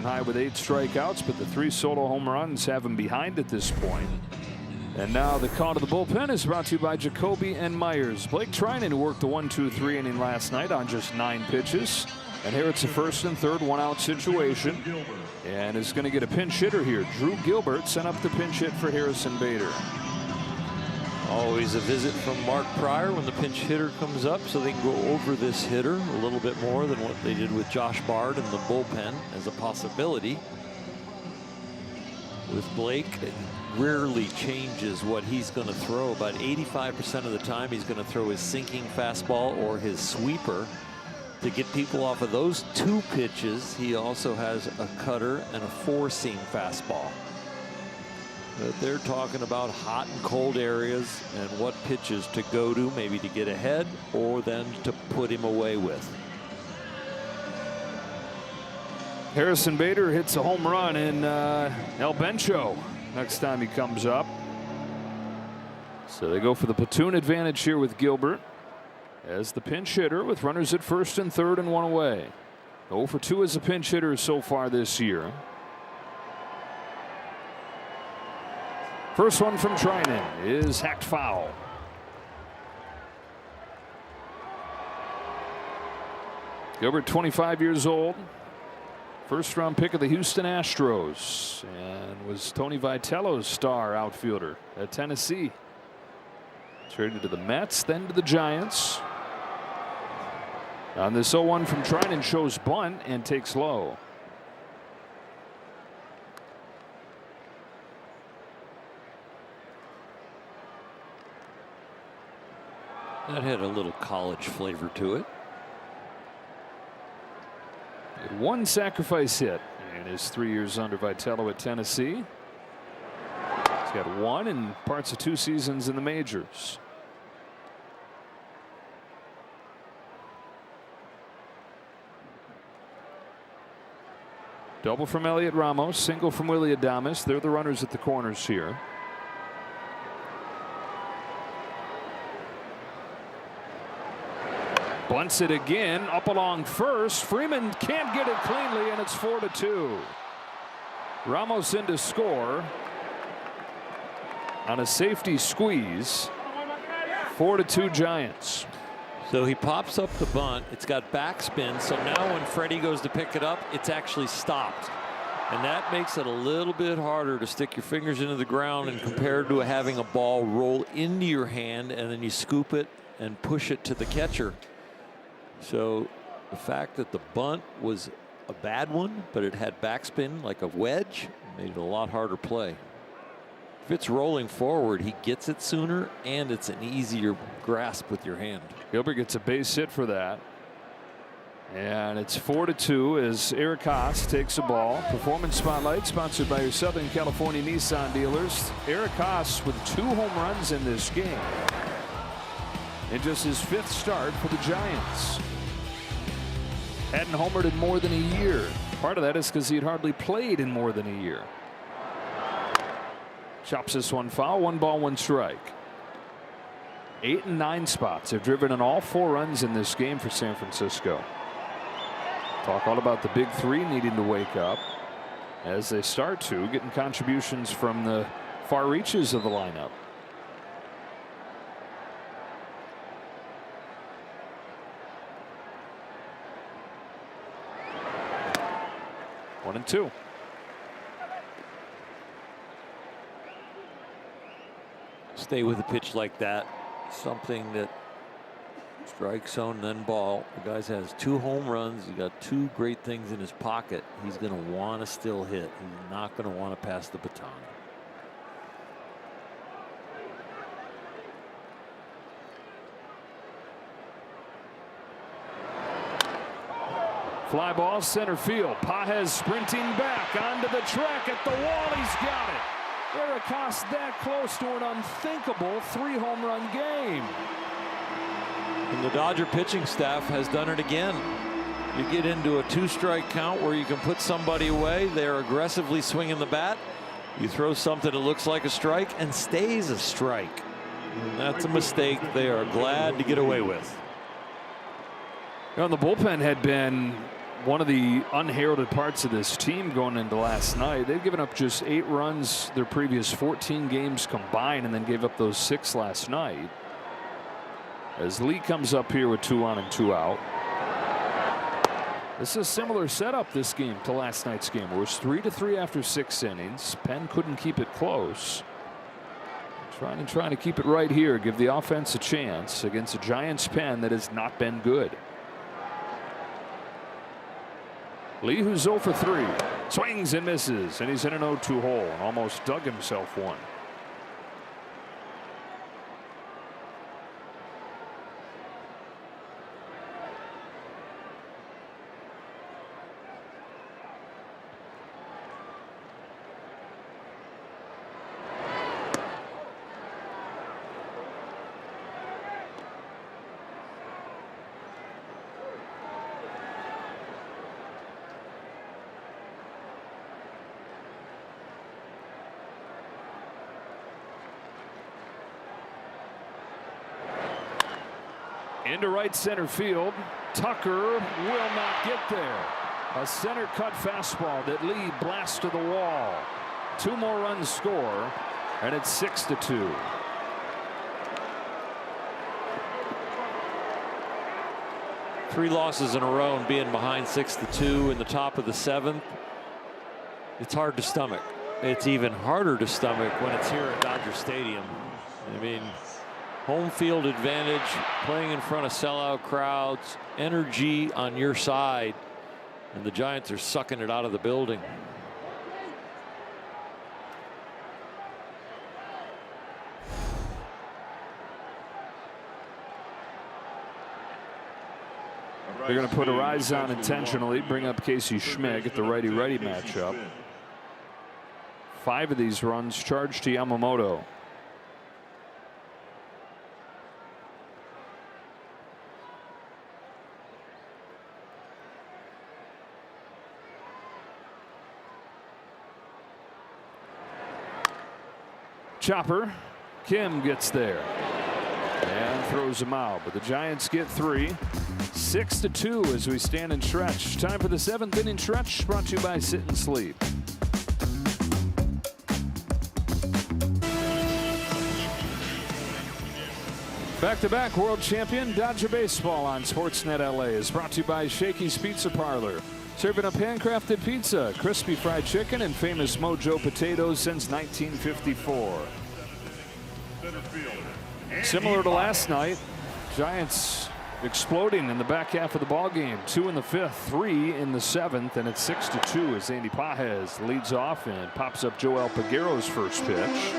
High with 8 strikeouts, but the 3 solo home runs have him behind at this point. And now the call to the bullpen is brought to you by Jacoby and Myers. Blake Trinan, who worked the 1-2-3 inning last night on just 9 pitches. And here it's a first and third 1-out situation. And is going to get a pinch hitter here. Drew Gilbert sent up the pinch hit for Harrison Bader. Always a visit from Mark Pryor when the pinch hitter comes up, so they can go over this hitter a little bit more than what they did with Josh Bard in the bullpen as a possibility. With Blake, it rarely changes what he's going to throw. About 85% of the time he's going to throw his sinking fastball or his sweeper. To get people off of those two pitches, he also has a cutter and a four-seam fastball. But they're talking about hot and cold areas and what pitches to go to, maybe to get ahead or then to put him away with. Harrison Bader hits a home run in El Bencho next time he comes up. So they go for the platoon advantage here with Gilbert as the pinch hitter with runners at first and third and one away. 0 for 2 as a pinch hitter so far this year. First one from Trinan is hacked foul. Gilbert, 25 years old. First round pick of the Houston Astros and was Tony Vitello's star outfielder at Tennessee. Traded to the Mets, then to the Giants. On this 0-1 from Trinan, shows bunt and takes low. That had a little college flavor to it. He had one sacrifice hit in his 3 years under Vitello at Tennessee. He's got one in parts of 2 seasons in the majors. Double from Elliot Ramos, single from Willy Adames. They're the runners at the corners here. Bunts it again, up along first. Freeman can't get it cleanly, and it's 4-2. Ramos in to score on a safety squeeze. 4-2 Giants. So he pops up the bunt. It's got backspin. So now when Freddie goes to pick it up, it's actually stopped. And that makes it a little bit harder to stick your fingers into the ground and compared to having a ball roll into your hand and then you scoop it and push it to the catcher. So the fact that the bunt was a bad one, but it had backspin like a wedge, made it a lot harder play. If it's rolling forward, he gets it sooner and it's an easier grasp with your hand. Gilbert gets a base hit for that. And it's 4-2 as Eric Haas takes a ball. Performance Spotlight sponsored by your Southern California Nissan dealers. Eric Haas with 2 home runs in this game. In just his 5th start for the Giants. Hadn't homered in more than a year. Part of that is because he had hardly played in more than a year. Chops this one foul. 1 ball, 1 strike. 8 and 9 spots have driven in all 4 runs in this game for San Francisco. Talk all about the big 3 needing to wake up as they start to, getting contributions from the far reaches of the lineup. One and 2. Stay with a pitch like that. Something that strike zone, then ball. The guy has 2 home runs. He's got 2 great things in his pocket. He's going to want to still hit. He's not going to want to pass the baton. Fly ball center field. Pages sprinting back onto the track at the wall. He's got it. Eric Haas that close to an unthinkable 3 home run game. And the Dodger pitching staff has done it again. You get into a 2-strike count where you can put somebody away. They're aggressively swinging the bat. You throw something that looks like a strike and stays a strike. And that's a mistake they are glad to get away with. You know, the bullpen had been one of the unheralded parts of this team going into last night. They've given up just 8 runs their previous 14 games combined and then gave up those 6 last night. As Lee comes up here with 2 on and 2 out. This is a similar setup this game to last night's game where it was 3-3 after 6 innings. Penn couldn't keep it close. Trying to keep it right here. Give the offense a chance against a Giants pen that has not been good. Lee, who's 0 for 3, swings and misses, and he's in an 0-2 hole and almost dug himself one. Into right center field. Tucker will not get there. A center cut fastball that Lee blasts to the wall. 2 more runs score, and it's 6-2. Three losses in a row and being behind 6-2 in the top of the 7th. It's hard to stomach. It's even harder to stomach when it's here at Dodger Stadium. I mean, home field advantage, playing in front of sellout crowds, energy on your side, and the Giants are sucking it out of the building. They're going to put a rise on intentionally, bring up Casey Schmidt at the righty-righty matchup. 5 of these runs charged to Yamamoto. Chopper. Kim gets there and throws him out, but the Giants get 3. 6-2 as we stand and stretch. Time for the 7th inning stretch, brought to you by Sit and Sleep. Back-to-back world champion Dodger baseball on Sportsnet LA is brought to you by Shakey's Pizza Parlor. Serving up handcrafted pizza, crispy fried chicken, and famous Mojo potatoes since 1954. Similar to last night, Giants exploding in the back half of the ball game. 2 in the 5th, 3 in the 7th, and it's 6-2 as Andy Pages leads off and pops up Joel Peguero's first pitch.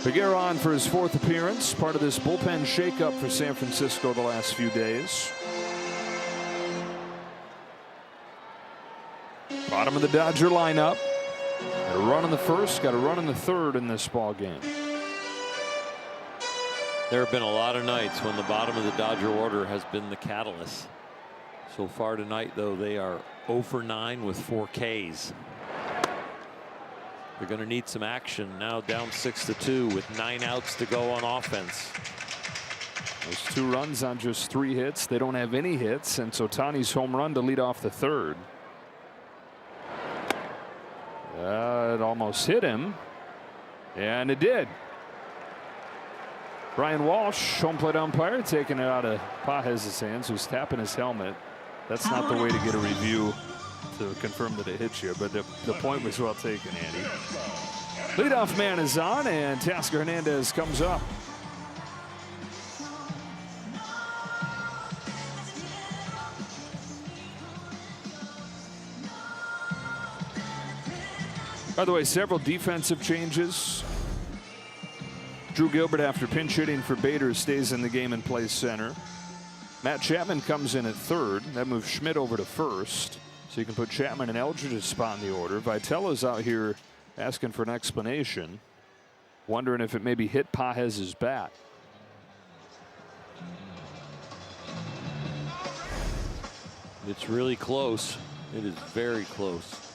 Peguero on for his 4th appearance, part of this bullpen shakeup for San Francisco the last few days. Bottom of the Dodger lineup. Got a run in the 1st, got a run in the 3rd in this ball game. There have been a lot of nights when the bottom of the Dodger order has been the catalyst. So far tonight, though, they are 0 for 9 with 4 Ks. They're going to need some action now, down 6-2 with 9 outs to go on offense. Those 2 runs on just 3 hits. They don't have any hits, and so Ohtani's home run to lead off the 3rd. It almost hit him, and it did. Brian Walsh, home plate umpire, taking it out of Pages' hands, who's tapping his helmet. That's not the way to get a review to confirm that it hit you, but the point was well taken, Andy. Leadoff man is on, and Teoscar Hernandez comes up. By the way, several defensive changes. Drew Gilbert, after pinch hitting for Bader, stays in the game and plays center. Matt Chapman comes in at 3rd. That moves Schmidt over to 1st. So you can put Chapman in Eldridge's spot in the order. Vitella's out here asking for an explanation, wondering if it maybe hit Pages' bat. It's really close. It is very close.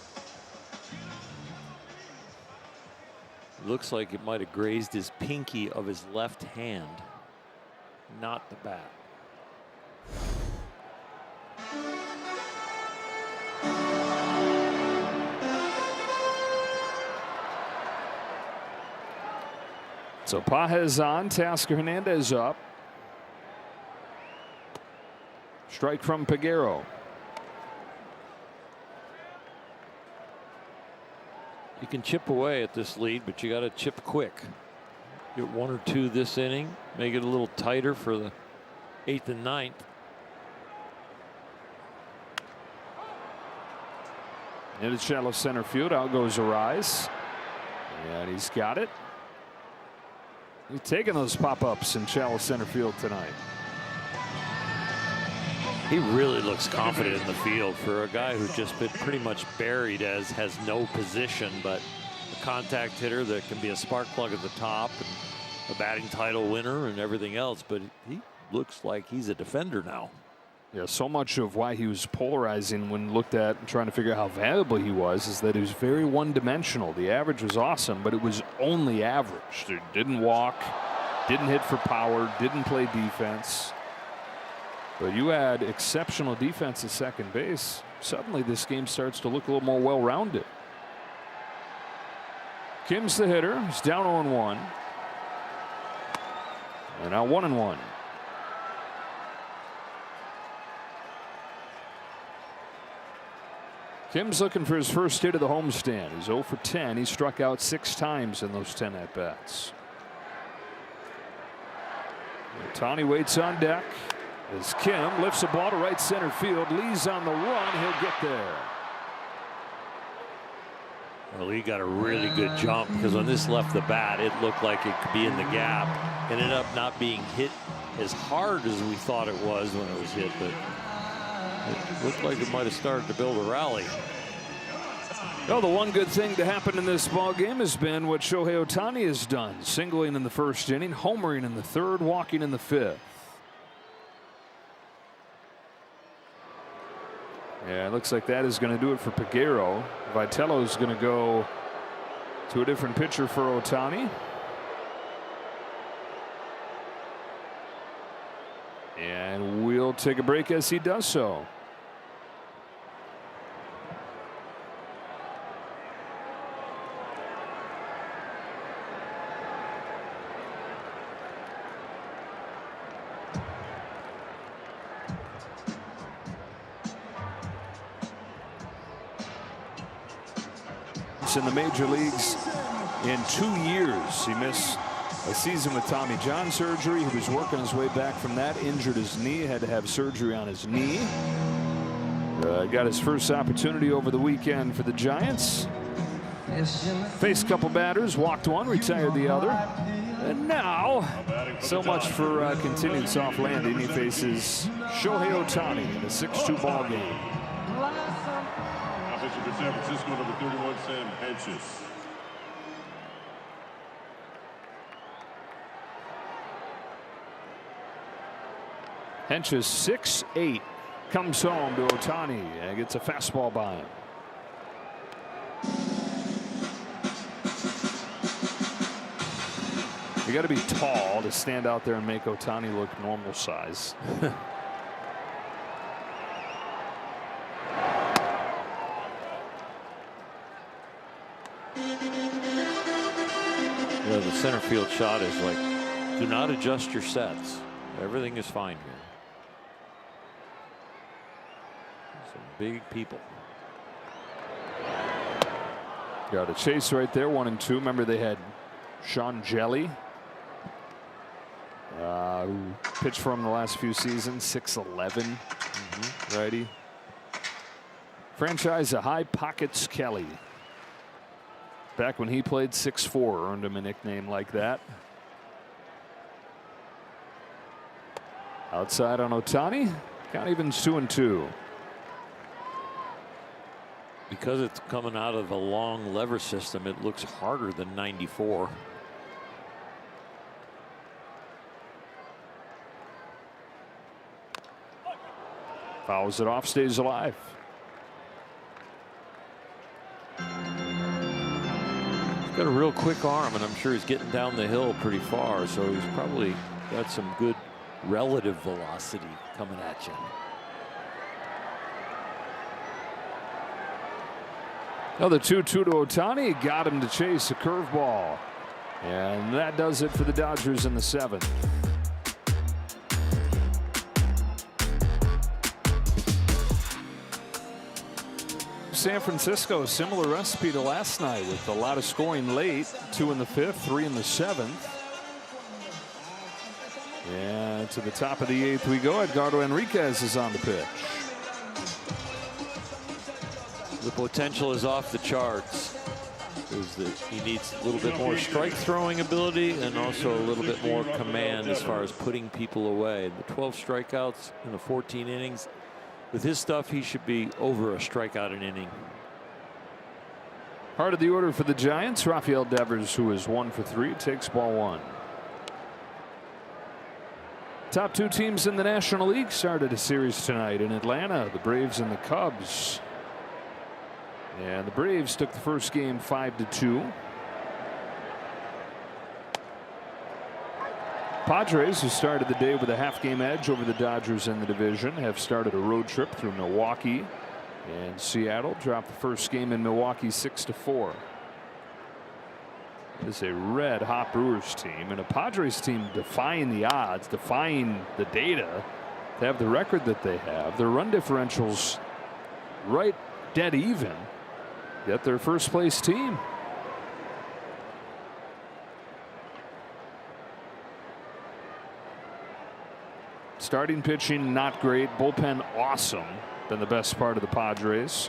Looks like it might have grazed his pinky of his left hand, not the bat. So Pages on, Teoscar Hernandez up. Strike from Peguero. You can chip away at this lead, but you got to chip quick. Get 1 or 2 this inning, make it a little tighter for the 8th and 9th. Into shallow center field. Out goes Arise. And he's got it. He's taking those pop-ups in shallow center field tonight. He really looks confident in the field for a guy who's just been pretty much buried as has no position, but a contact hitter that can be a spark plug at the top and a batting title winner and everything else. But he looks like he's a defender now. Yeah, so much of why he was polarizing when looked at and trying to figure out how valuable he was is that he was very one-dimensional. The average was awesome, but it was only average. He didn't walk, didn't hit for power, didn't play defense. But you add exceptional defense at second base, suddenly this game starts to look a little more well-rounded. Kim's the hitter. He's down 0-1. And now 1-1. Kim's looking for his first hit of the homestand. He's 0 for 10. He struck out 6 times in those 10 at-bats. Ohtani waits on deck as Kim lifts the ball to right center field. Lee's on the run. He'll get there. Well, Lee got a really good jump because when this left the bat, it looked like it could be in the gap. It ended up not being hit as hard as we thought it was when it was hit, but it looked like it might have started to build a rally. Well, the one good thing to happen in this ball game has been what Shohei Ohtani has done. Singling in the first inning, homering in the third, walking in the 5th. Yeah, it looks like that is going to do it for Peguero. Vitello is going to go to a different pitcher for Ohtani. And we'll take a break as he does so. In the major leagues in 2 years. He missed a season with Tommy John surgery. He was working his way back from that, injured his knee, had to have surgery on his knee. Got his first opportunity over the weekend for the Giants. Faced a couple batters, walked one, retired the other. And now, so much for continued soft landing. He faces Shohei Ohtani in a 6-2 ball game. For San Francisco, number 31, Sam Hentges. Hentges 6'8", comes home to Ohtani and gets a fastball by him. You got to be tall to stand out there and make Ohtani look normal size. You know, the center field shot is like, do not adjust your sets. Everything is fine here. Some big people. Got a chase right there, 1-2. Remember they had Sean Jelly, who pitched for him the last few seasons, 6'11", righty. Franchise a High Pockets Kelly. Back when he played 6'4", earned him a nickname like that. Outside on Ohtani, count evens 2-2. Because it's coming out of a long lever system, it looks harder than 94. Fouls it off, stays alive. He's got a real quick arm, and I'm sure he's getting down the hill pretty far, so he's probably got some good relative velocity coming at you. Another 2-2 to Ohtani, got him to chase a curveball. And that does it for the Dodgers in the 7th. San Francisco, similar recipe to last night with a lot of scoring late. 2 in the 5th, 3 in the 7th. And to the top of the 8th we go. Edgardo Enriquez is on the pitch. The potential is off the charts. He needs a little bit more strike throwing ability and also a little bit more command as far as putting people away. The 12 strikeouts in the 14 innings. With his stuff, he should be over a strikeout an inning. Part of the order for the Giants, Rafael Devers, who is 1 for 3, takes ball 1. Top 2 teams in the National League started a series tonight in Atlanta, the Braves and the Cubs. And the Braves took the first game 5-2. Padres, who started the day with a half-game edge over the Dodgers in the division, have started a road trip through Milwaukee, and Seattle dropped the first game in Milwaukee 6-4. It's a red-hot Brewers team and a Padres team defying the odds, defying the data to have the record that they have. Their run differential's right dead even, yet their first-place team. Starting pitching not great, bullpen awesome. Been the best part of the Padres.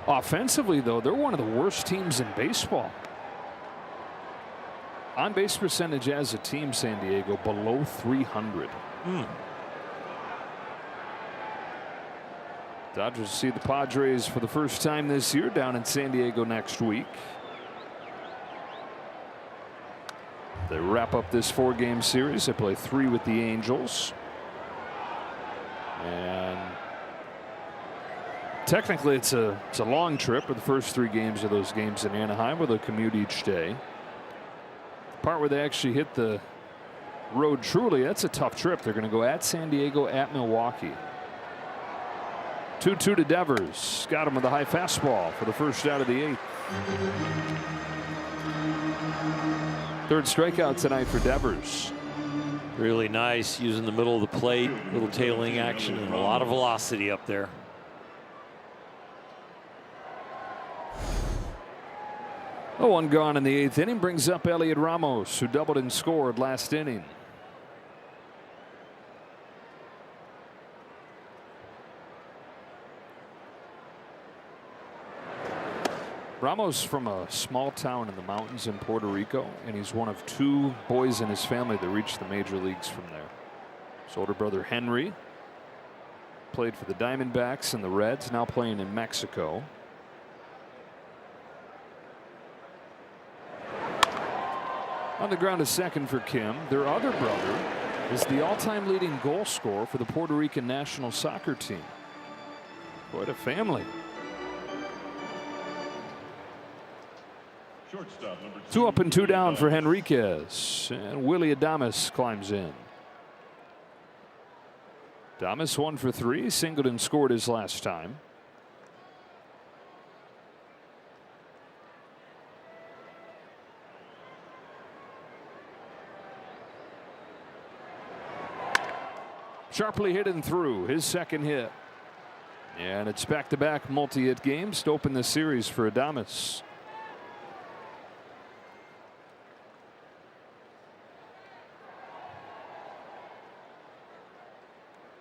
Offensively, though, they're one of the worst teams in baseball. On base percentage as a team, San Diego below 300. Dodgers see the Padres for the first time this year down in San Diego next week. They wrap up this 4-game series. They play 3 with the Angels. And technically it's a long trip, but the first 3 games of those games in Anaheim, where they'll commute each day. The part where they actually hit the road truly, that's a tough trip. They're going to go at San Diego, at Milwaukee. 2-2 to Devers. Got him with a high fastball for the first out of the 8th. Third strikeout tonight for Devers. Really nice, using the middle of the plate, little tailing action, and a lot of velocity up there. Oh, 1 gone in the 8th inning brings up Elliot Ramos, who doubled and scored last inning. Ramos from a small town in the mountains in Puerto Rico, and he's one of 2 boys in his family that reached the major leagues from there. His older brother Henry played for the Diamondbacks and the Reds, now playing in Mexico. On the ground, a second for Kim. Their other brother is the all-time leading goal scorer for the Puerto Rican national soccer team. Quite a family. 2 up and 2 down for Henriquez, and Willy Adames climbs in. Adames 1 for 3, singled and scored his last time. Sharply hit and through, his second hit. And it's back-to-back multi-hit games to open the series for Adames.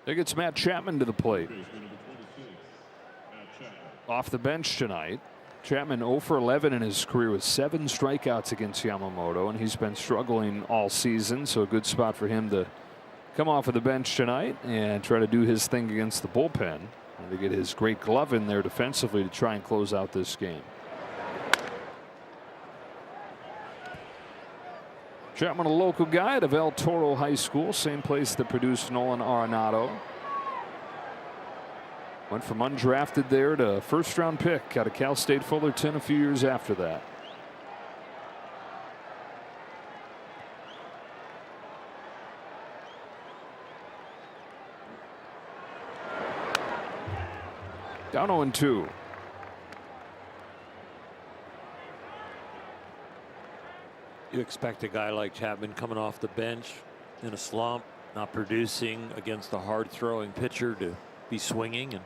There gets Matt Chapman to the plate. Off the bench tonight. Chapman 0 for 11 in his career with 7 strikeouts against Yamamoto, and he's been struggling all season, so a good spot for him to come off of the bench tonight and try to do his thing against the bullpen, and to get his great glove in there defensively to try and close out this game. Chapman, a local guy at El Toro High School, same place that produced Nolan Arenado. Went from undrafted there to first-round pick out of Cal State Fullerton a few years after that. Down 0-2. You expect a guy like Chapman coming off the bench in a slump, not producing against a hard-throwing pitcher, to be swinging, and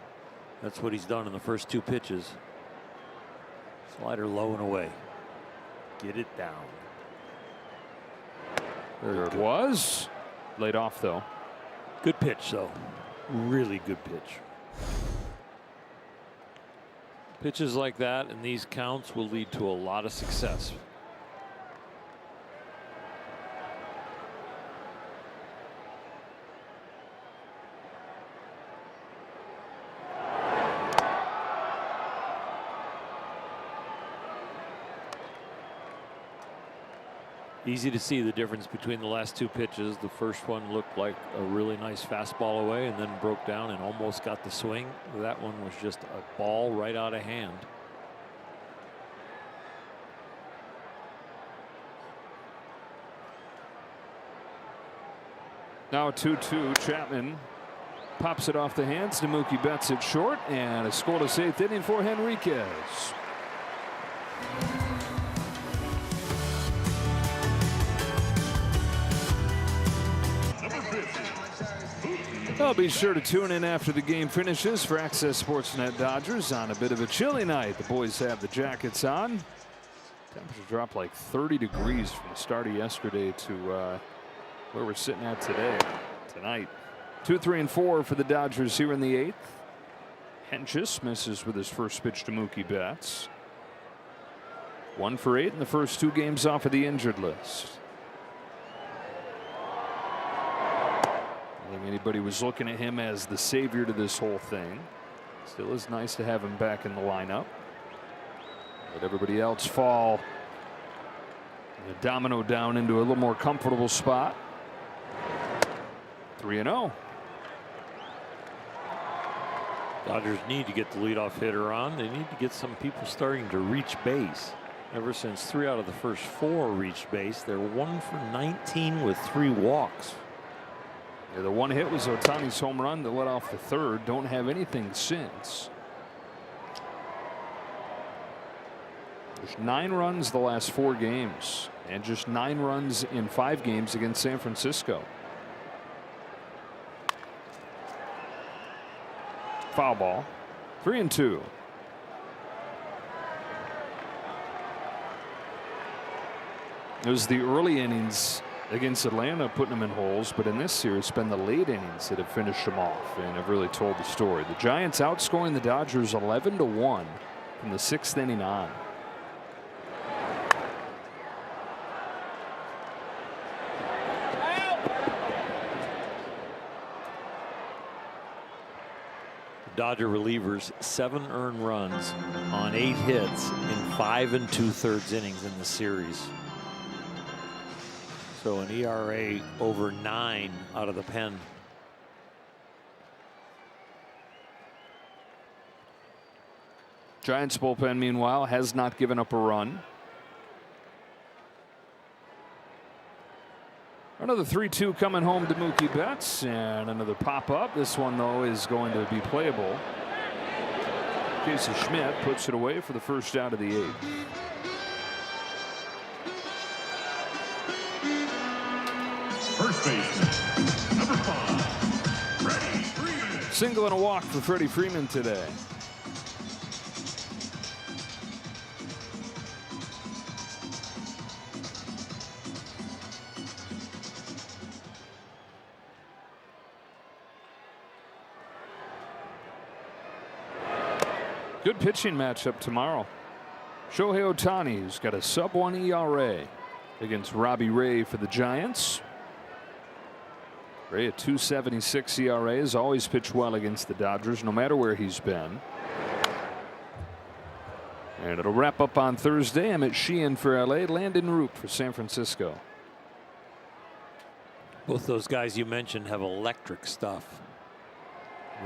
That's what he's done in the first 2 pitches. Slider low and away. Get it down. There it was. Laid off, though. Good pitch, though. Really good pitch. Pitches like that and these counts will lead to a lot of success. Easy to see the difference between the last 2 pitches. The first one looked like a really nice fastball away and then broke down and almost got the swing. That one was just a ball right out of hand. Now 2-2. Chapman pops it off the hands to Mookie Betts at short, and a scoreless 8th inning for Henriquez. I'll be sure to tune in after the game finishes for Access Sportsnet Dodgers on a bit of a chilly night. The boys have the jackets on. Temperature dropped like 30 degrees from the start of yesterday to where we're sitting at tonight. 2, 3, and 4 for the Dodgers here in the 8th. Hentges misses with his first pitch to Mookie Betts. 1 for 8 in the first 2 games off of the injured list. I think anybody was looking at him as the savior to this whole thing. Still is nice to have him back in the lineup. Let everybody else fall a domino down into a little more comfortable spot. 3-0. Dodgers need to get the leadoff hitter on. They need to get some people starting to reach base. Ever since 3 out of the first 4 reached base, they're 1 for 19 with 3 walks. Yeah, the one hit was Ohtani's home run that led off the 3rd. Don't have anything since. There's 9 runs the last 4 games, and just 9 runs in 5 games against San Francisco. Foul ball. 3-2. It was the early innings against Atlanta putting them in holes, but in this series it's been the late innings that have finished them off and have really told the story. The Giants outscoring the Dodgers 11-1 from the 6th inning on. Dodger relievers 7 earned runs on 8 hits in 5 2/3 innings in the series. So an ERA over 9 out of the pen. Giants bullpen, meanwhile, has not given up a run. Another 3-2 coming home to Mookie Betts, and another pop-up. This one, though, is going to be playable. Casey Schmidt puts it away for the first out of the 8th. First baseman, number 5, Freddie Freeman. Single and a walk for Freddie Freeman today. Good pitching matchup tomorrow. Shohei Ohtani, who's got a sub-1 ERA, against Robbie Ray for the Giants. Ray, a 2.76 ERA, has always pitched well against the Dodgers, no matter where he's been. And it'll wrap up on Thursday. Emmett Sheehan for LA, Landon Root for San Francisco. Both those guys you mentioned have electric stuff.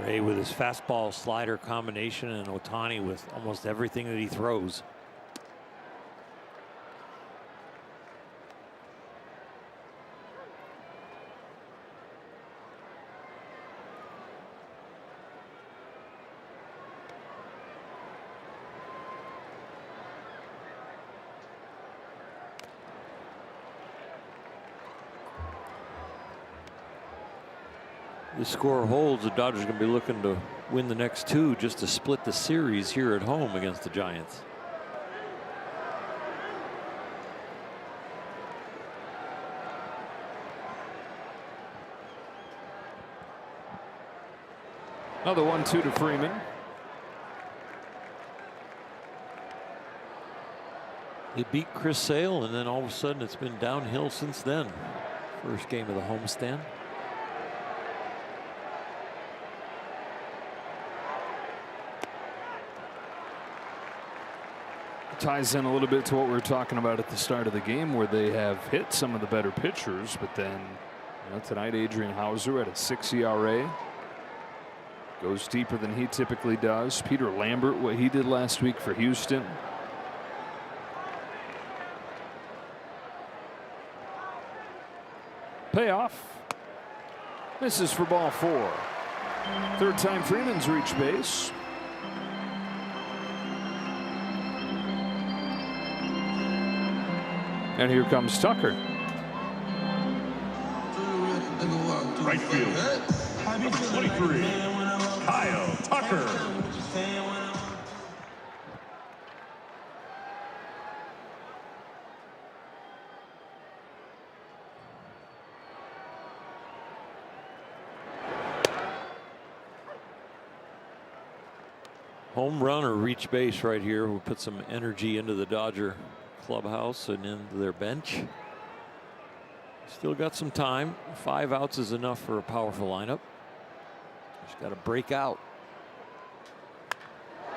Ray with his fastball slider combination, and Ohtani with almost everything that he throws. The score holds. The Dodgers are going to be looking to win the next 2 just to split the series here at home against the Giants. Another 1-2 to Freeman. He beat Chris Sale, and then all of a sudden it's been downhill since then. First game of the homestand. Ties in a little bit to what we were talking about at the start of the game, where they have hit some of the better pitchers, but then tonight Adrian Hauser at a 6 ERA. Goes deeper than he typically does. Peter Lambert, what he did last week for Houston. Payoff. Misses for ball 4. Third time Freeman's reached base. And here comes Tucker. Right field, number 23, Kyle Tucker. Home run or reach base right here will put some energy into the Dodger clubhouse and into their bench. Still got some time. 5 outs is enough for a powerful lineup. Just got to break out.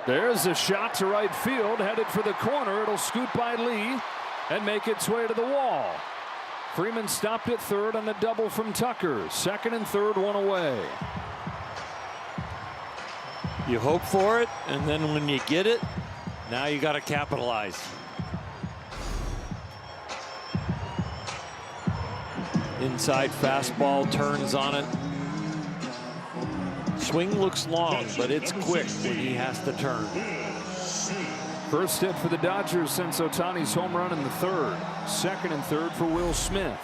There's a shot to right field, headed for the corner. It'll scoot by Lee and make its way to the wall. Freeman stopped at third on a double from Tucker. Second and third, one away. You hope for it, and then when you get it, now you got to capitalize. Inside fastball, turns on it. Swing looks long, but it's quick when he has to turn. First hit for the Dodgers since Ohtani's home run in the third. Second and third for Will Smith.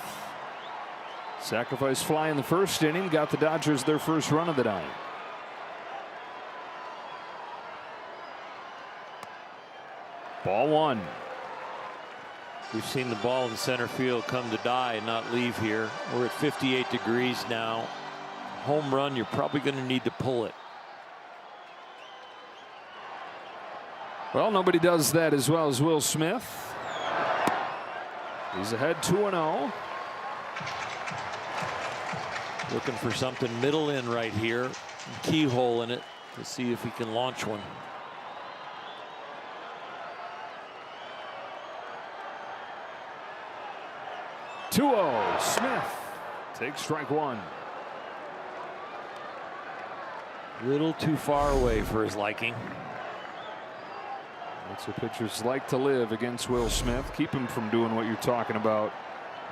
Sacrifice fly in the first inning got the Dodgers their first run of the night. Ball 1. We've seen the ball in center field come to die and not leave here. We're at 58 degrees now. Home run, you're probably going to need to pull it. Well, nobody does that as well as Will Smith. He's ahead 2-0. Looking for something middle in right here. Keyhole in it to see if he can launch one. Smith takes strike 1. Little too far away for his liking. That's what pitchers like to live against Will Smith. Keep him from doing what you're talking about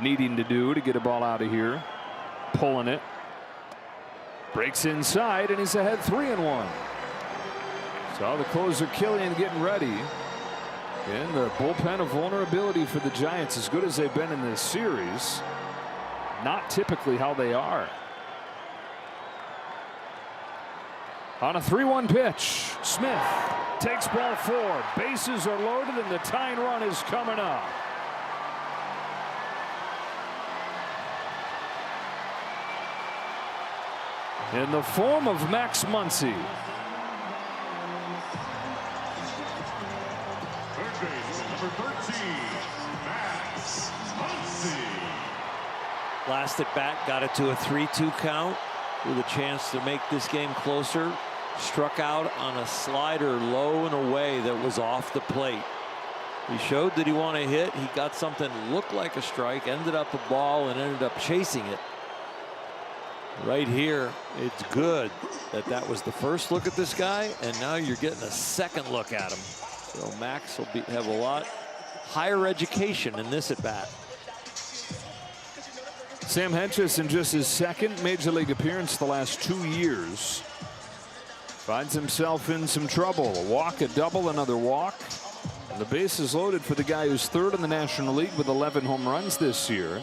needing to do to get a ball out of here. Pulling it. Breaks inside and he's ahead 3-1. Saw the closer Killian getting ready. And the bullpen of vulnerability for the Giants, as good as they've been in this series, not typically how they are. On a 3-1 pitch, Smith takes ball 4. Bases are loaded and the tying run is coming up. In the form of Max Muncy. Number 13, Max Muncy. Last at bat, got it to a 3-2 count with a chance to make this game closer. Struck out on a slider low and away that was off the plate. He showed that he wanted to hit. He got something that looked like a strike, ended up a ball, and ended up chasing it. Right here, it's good that that was the first look at this guy, and now you're getting a second look at him. So Max will have a lot higher education in this at bat. Sam Hentges in just his second major league appearance the last 2 years. Finds himself in some trouble. A walk, a double, another walk. And the base is loaded for the guy who's third in the National League with 11 home runs this year.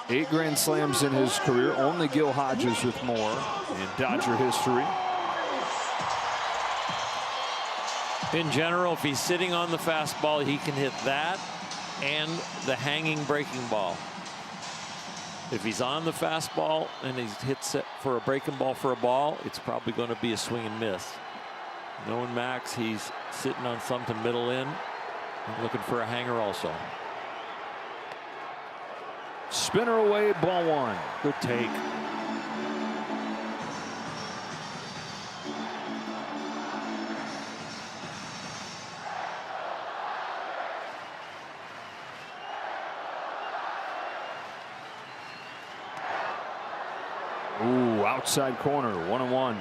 8 grand slams in his career. Only Gil Hodges with more in Dodger history. In general, if he's sitting on the fastball, he can hit that and the hanging breaking ball. If he's on the fastball and he hits it for a breaking ball for a ball, it's probably going to be a swing and miss. Knowing Max, he's sitting on something middle in and looking for a hanger also. Spinner away, ball one. Good take. Ooh, outside corner, 1-1.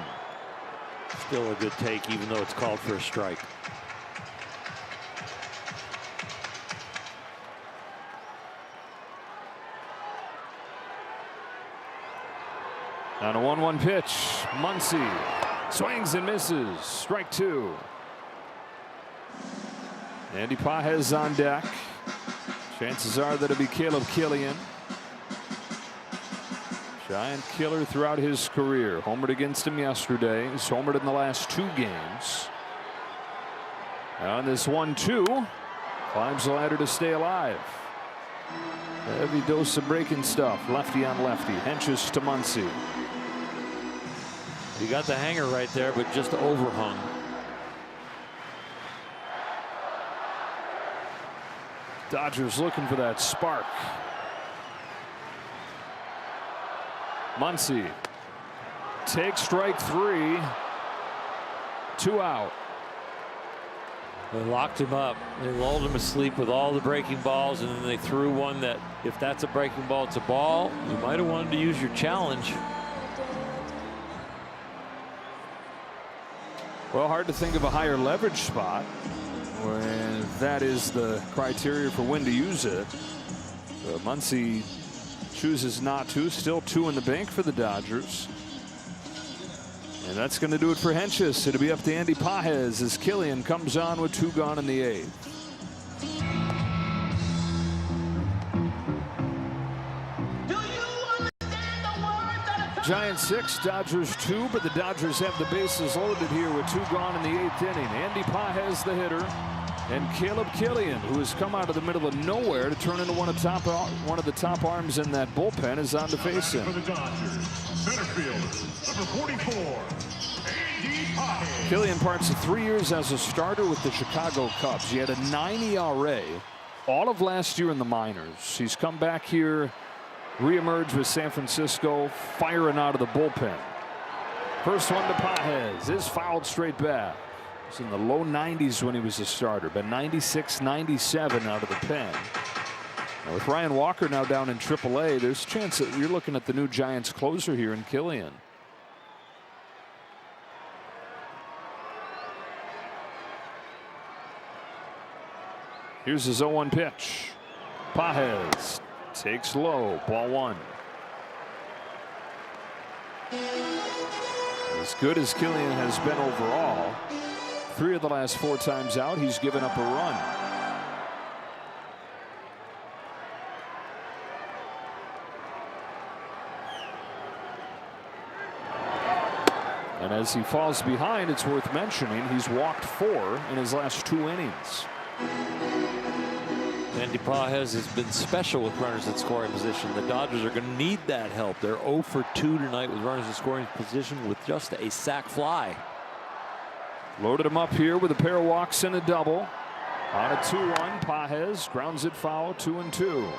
Still a good take, even though it's called for a strike. On a 1-1 pitch, Muncy swings and misses. Strike two. Andy Pages on deck. Chances are that it'll be Caleb Killian. Giant killer throughout his career. Homered against him yesterday. He's homered in the last 2 games. On this 1-2, climbs the ladder to stay alive. A heavy dose of breaking stuff. Lefty on lefty. Henches to Muncy. You got the hanger right there, but just overhung. Dodgers looking for that spark. Muncy takes strike 3. 2 out. They locked him up. They lulled him asleep with all the breaking balls, and then they threw one that, if that's a breaking ball, it's a ball. You might have wanted to use your challenge. Well, hard to think of a higher leverage spot when that is the criteria for when to use it. Muncy chooses not to. Still 2 in the bank for the Dodgers. And that's going to do it for Henches. It'll be up to Andy Pages as Killian comes on with 2 gone in the 8th. Giants 6, Dodgers 2, but the Dodgers have the bases loaded here with 2 gone in the 8th inning. Andy Pages, the hitter, and Caleb Killian, who has come out of the middle of nowhere to turn into one of the top arms in that bullpen, is on to face him. For the Dodgers, center fielder, number 44, Andy Pages. Killian parts of 3 years as a starter with the Chicago Cubs. He had a 9 ERA all of last year in the minors. He's come back here, reemerged with San Francisco, firing out of the bullpen. First one to Pages is fouled straight back. He's in the low 90s when he was a starter, but 96, 97 out of the pen. Now with Ryan Walker now down in AAA, there's a chance that you're looking at the new Giants closer here in Killian. Here's his 0-1 pitch. Pages takes low, ball 1. As good as Killian has been overall, 3 of the last 4 times out, he's given up a run. And as he falls behind, it's worth mentioning he's walked 4 in his last 2 innings. Andy Pages has been special with runners in scoring position. The Dodgers are going to need that help. They're 0 for 2 tonight with runners in scoring position with just a sac fly. Loaded him up here with a pair of walks and a double. On a 2-1, Pages grounds it foul, 2-2.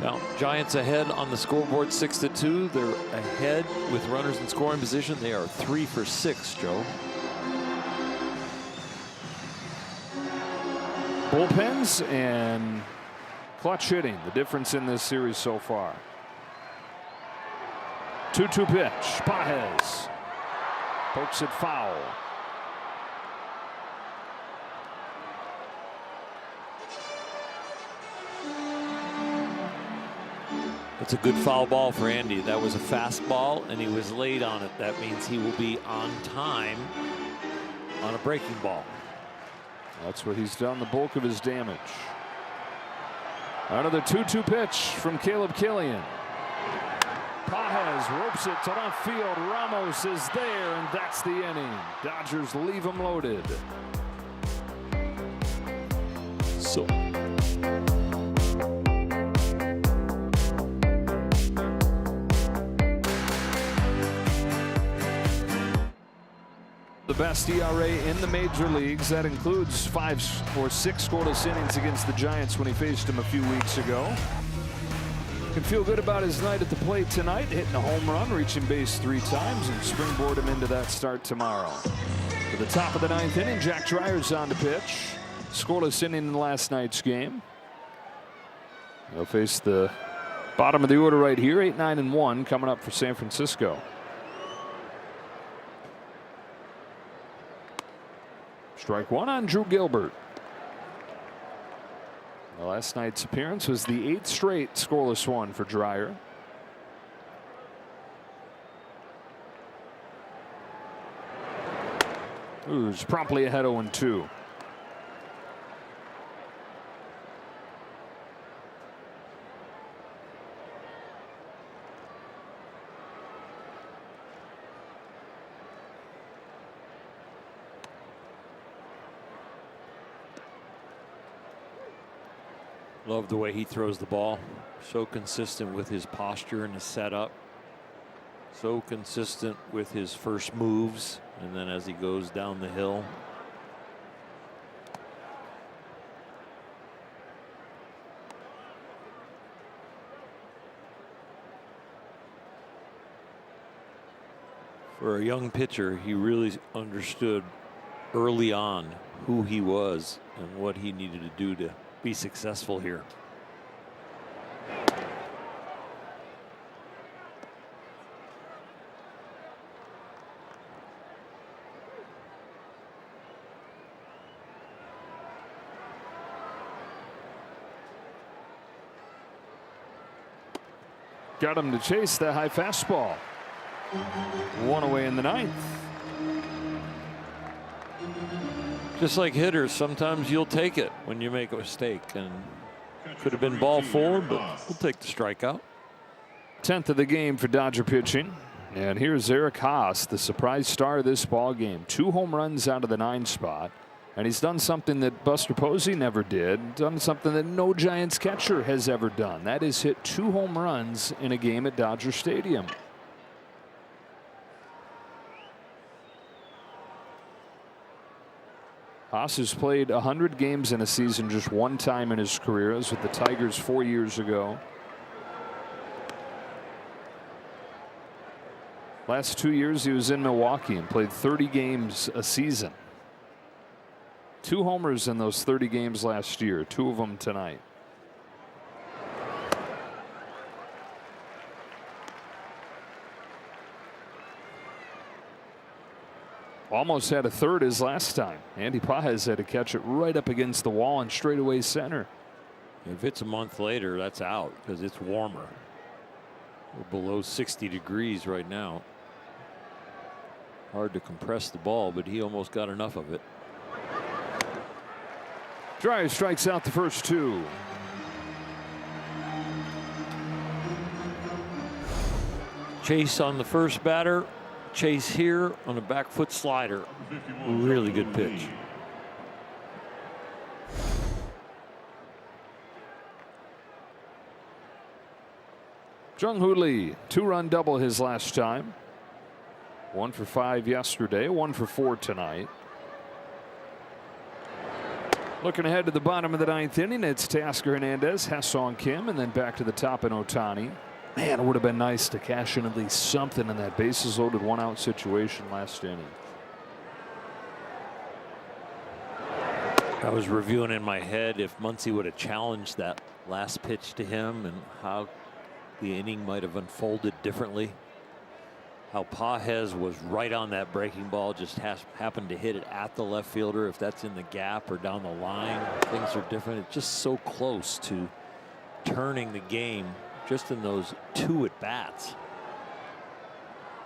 Now, Giants ahead on the scoreboard 6-2. They're ahead with runners in scoring position. They are 3 for 6, Joe. Bullpens and clutch hitting, the difference in this series so far. 2-2 pitch. Pages pokes it foul. It's a good foul ball for Andy. That was a fastball, and he was late on it. That means he will be on time on a breaking ball. That's what he's done the bulk of his damage. Another 2-2 pitch from Caleb Killian. Pages Paez ropes it to left field. Ramos is there, and that's the inning. Dodgers leave him loaded. So the best ERA in the major leagues. That includes 5 or 6 scoreless innings against the Giants when he faced him a few weeks ago. Can feel good about his night at the plate tonight, hitting a home run, reaching base 3 times, and springboard him into that start tomorrow. To the top of the 9th inning, Jack Dreyer's on to pitch. Scoreless inning in last night's game. He'll face the bottom of the order right here, 8-9-1 coming up for San Francisco. Strike 1 on Drew Gilbert. Last night's appearance was the 8th straight scoreless one for Dreyer. Who's promptly ahead 0-2. Love the way he throws the ball. So consistent with his posture and his setup. So consistent with his first moves, and then as he goes down the hill. For a young pitcher, he really understood early on who he was and what he needed to do to be successful here. Got him to chase that high fastball. 1 away in the 9th. Just like hitters, sometimes you'll take it when you make a mistake, and could have been ball 4, but we'll take the strikeout. 10th of the game for Dodger pitching, and here's Eric Haas, the surprise star of this ball game. 2 home runs out of the 9 spot, and he's done something that Buster Posey never did, done something that no Giants catcher has ever done. That is hit 2 home runs in a game at Dodger Stadium. Haas has played 100 games in a season just 1 time in his career. It was with the Tigers 4 years ago. Last 2 years he was in Milwaukee and played 30 games a season. 2 homers in those 30 games last year, 2 of them tonight. Almost had a third his last time. Andy Paez had to catch it right up against the wall and straightaway center. If it's a month later, that's out because it's warmer. We're below 60 degrees right now. Hard to compress the ball, but he almost got enough of it. Dreyer strikes out the first 2. Chase on the first batter. Chase here on a back foot slider. Really good pitch. Jung-Hoo Lee, 2-run double his last time. 1 for 5 yesterday, 1 for 4 tonight. Looking ahead to the bottom of the 9th inning, it's Tasker Hernandez, Ha-Seong Kim, and then back to the top in Ohtani. Man, it would have been nice to cash in at least something in that bases loaded 1-out situation last inning. I was reviewing in my head if Muncy would have challenged that last pitch to him and how the inning might have unfolded differently. How Paez was right on that breaking ball, just happened to hit it at the left fielder. If that's in the gap or down the line, things are different. It's just so close to turning the game just in those 2 at-bats.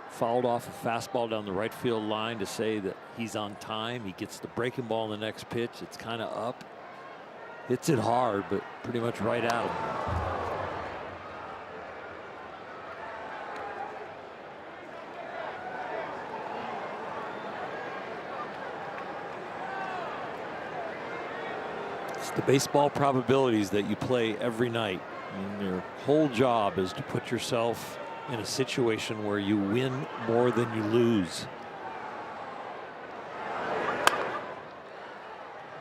Fouled off a fastball down the right field line to say that he's on time. He gets the breaking ball in the next pitch. It's kind of up. Hits it hard, but pretty much right at him. The baseball probabilities that you play every night. I mean, your whole job is to put yourself in a situation where you win more than you lose.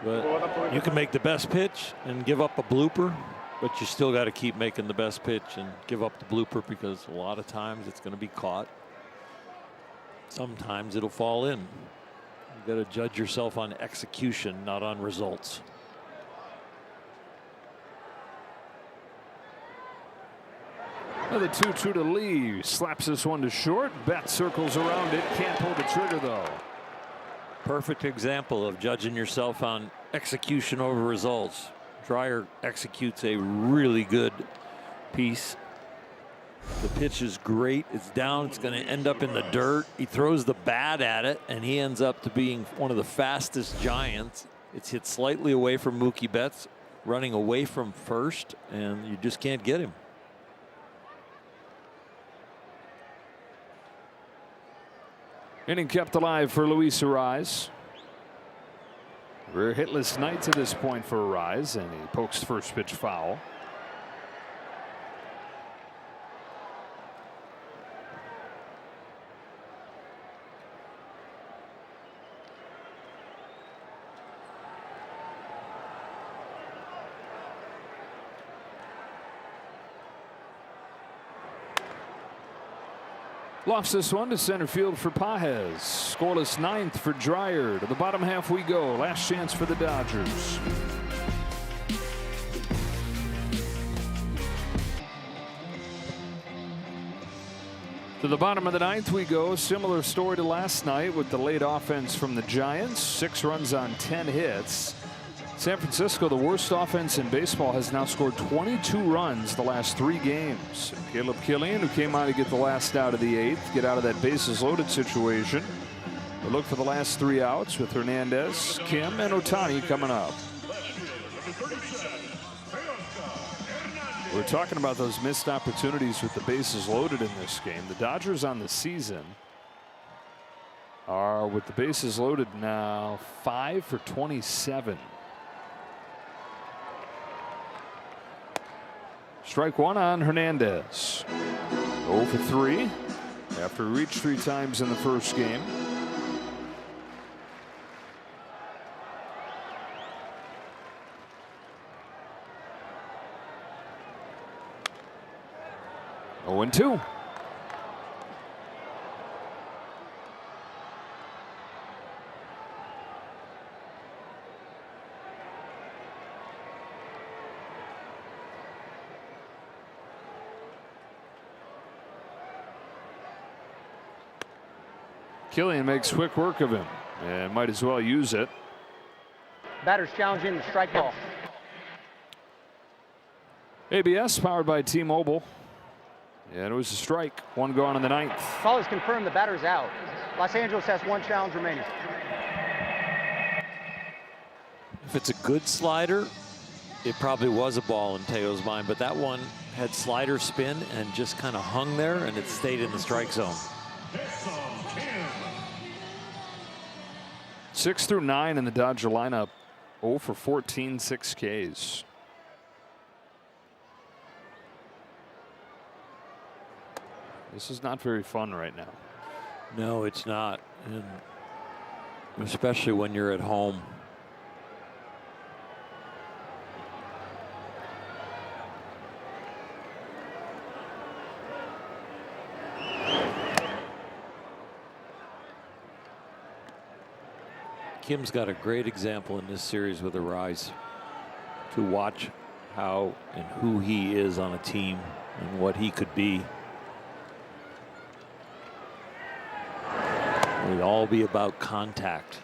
But you can make the best pitch and give up a blooper, but you still got to keep making the best pitch and give up the blooper, because a lot of times it's going to be caught. Sometimes it'll fall in. You got to judge yourself on execution, not on results. The 2-2 to Lee. Slaps this one to short. Betts circles around it. Can't pull the trigger, though. Perfect example of judging yourself on execution over results. Dreyer executes a really good piece. The pitch is great. It's down. It's going to end up in the dirt. He throws the bat at it, and he ends up to being one of the fastest Giants. It's hit slightly away from Mookie Betts, running away from first, and you just can't get him. Inning kept alive for Luis Arise. We're hitless night to this point for Arise, and he pokes first pitch foul. Lofts this one to center field for Pages. Scoreless ninth for Dreyer. To the bottom half we go. Last chance for the Dodgers. To the bottom of the ninth we go. Similar story to last night with the late offense from the Giants. 6 runs on 10 hits. San Francisco, the worst offense in baseball, has now scored 22 runs the last 3 games. Caleb Killian, who came on to get the last out of the 8th, get out of that bases loaded situation. We'll look for the last 3 outs with Hernandez, Kim, and Ohtani coming up. We're talking about those missed opportunities with the bases loaded in this game. The Dodgers on the season are, with the bases loaded now, 5 for 27. Strike one on Hernandez. 0 for 3 after he reached 3 times in the first game. Oh, and 2. Killian makes quick work of him and might as well use it. Batters challenging the strike ball. ABS powered by T-Mobile. And it was a strike. 1 gone in the 9th. Call is confirmed. The batter's out. Los Angeles has 1 challenge remaining. If it's a good slider, it probably was a ball in Teo's mind, but that one had slider spin and just kind of hung there, and it stayed in the strike zone. 6 through 9 in the Dodger lineup. 0 for 14, 6 Ks. This is not very fun right now. No, it's not, and especially when you're at home. Kim's got a great example in this series with Arise, to watch how and who he is on a team and what he could be. It would all be about contact,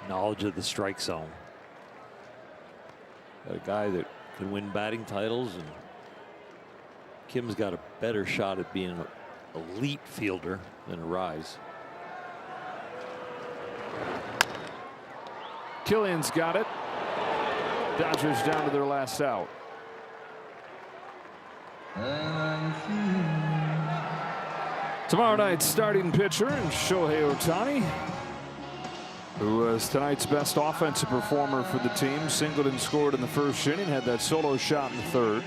knowledge of the strike zone. Got a guy that could win batting titles, and Kim's got a better shot at being an elite fielder than Arise. Killian's got it. Dodgers down to their last out. Tomorrow night, starting pitcher and Shohei Ohtani. who was tonight's best offensive performer for the team. Singleton scored in the first inning, had that solo shot in the third.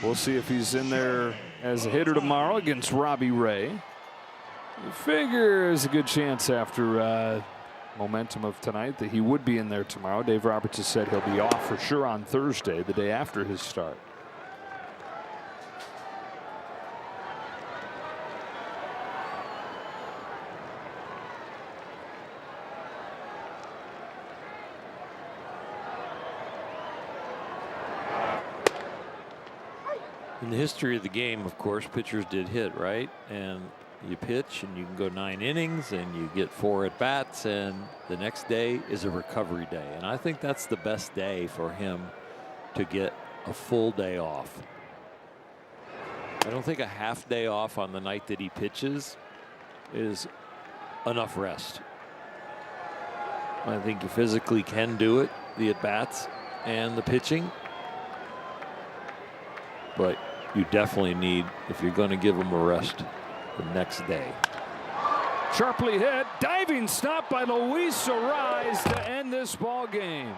We'll see if he's in there as a hitter tomorrow against Robbie Ray. You figure there's a good chance after momentum of tonight that he would be in there tomorrow. Dave Roberts has said he'll be off for sure on Thursday, the day after his start. In the history of the game, of course, pitchers did hit, right? And you pitch and you can go 9 innings and you get 4 at bats, and the next day is a recovery day. And I think that's the best day for him to get a full day off. I don't think a half day off on the night that he pitches is enough rest. I think you physically can do it, the at bats and the pitching. But you definitely need, if you're going to give him a rest, the next day. Sharply hit, diving stop by Luis Arise to end this ball game.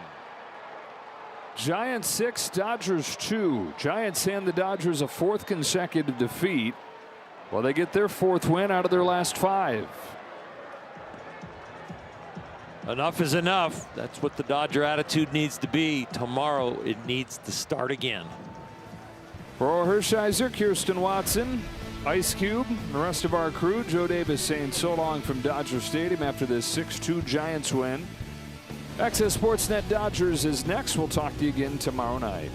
Giants 6, Dodgers 2. Giants hand the Dodgers a 4th consecutive defeat while they get their 4th win out of their last 5. Enough is enough. That's what the Dodger attitude needs to be. Tomorrow it needs to start again. For Hershiser, Kirsten Watson, Ice Cube, and the rest of our crew, Joe Davis saying so long from Dodger Stadium after this 6-2 Giants win. Access Sportsnet Dodgers is next. We'll talk to you again tomorrow night.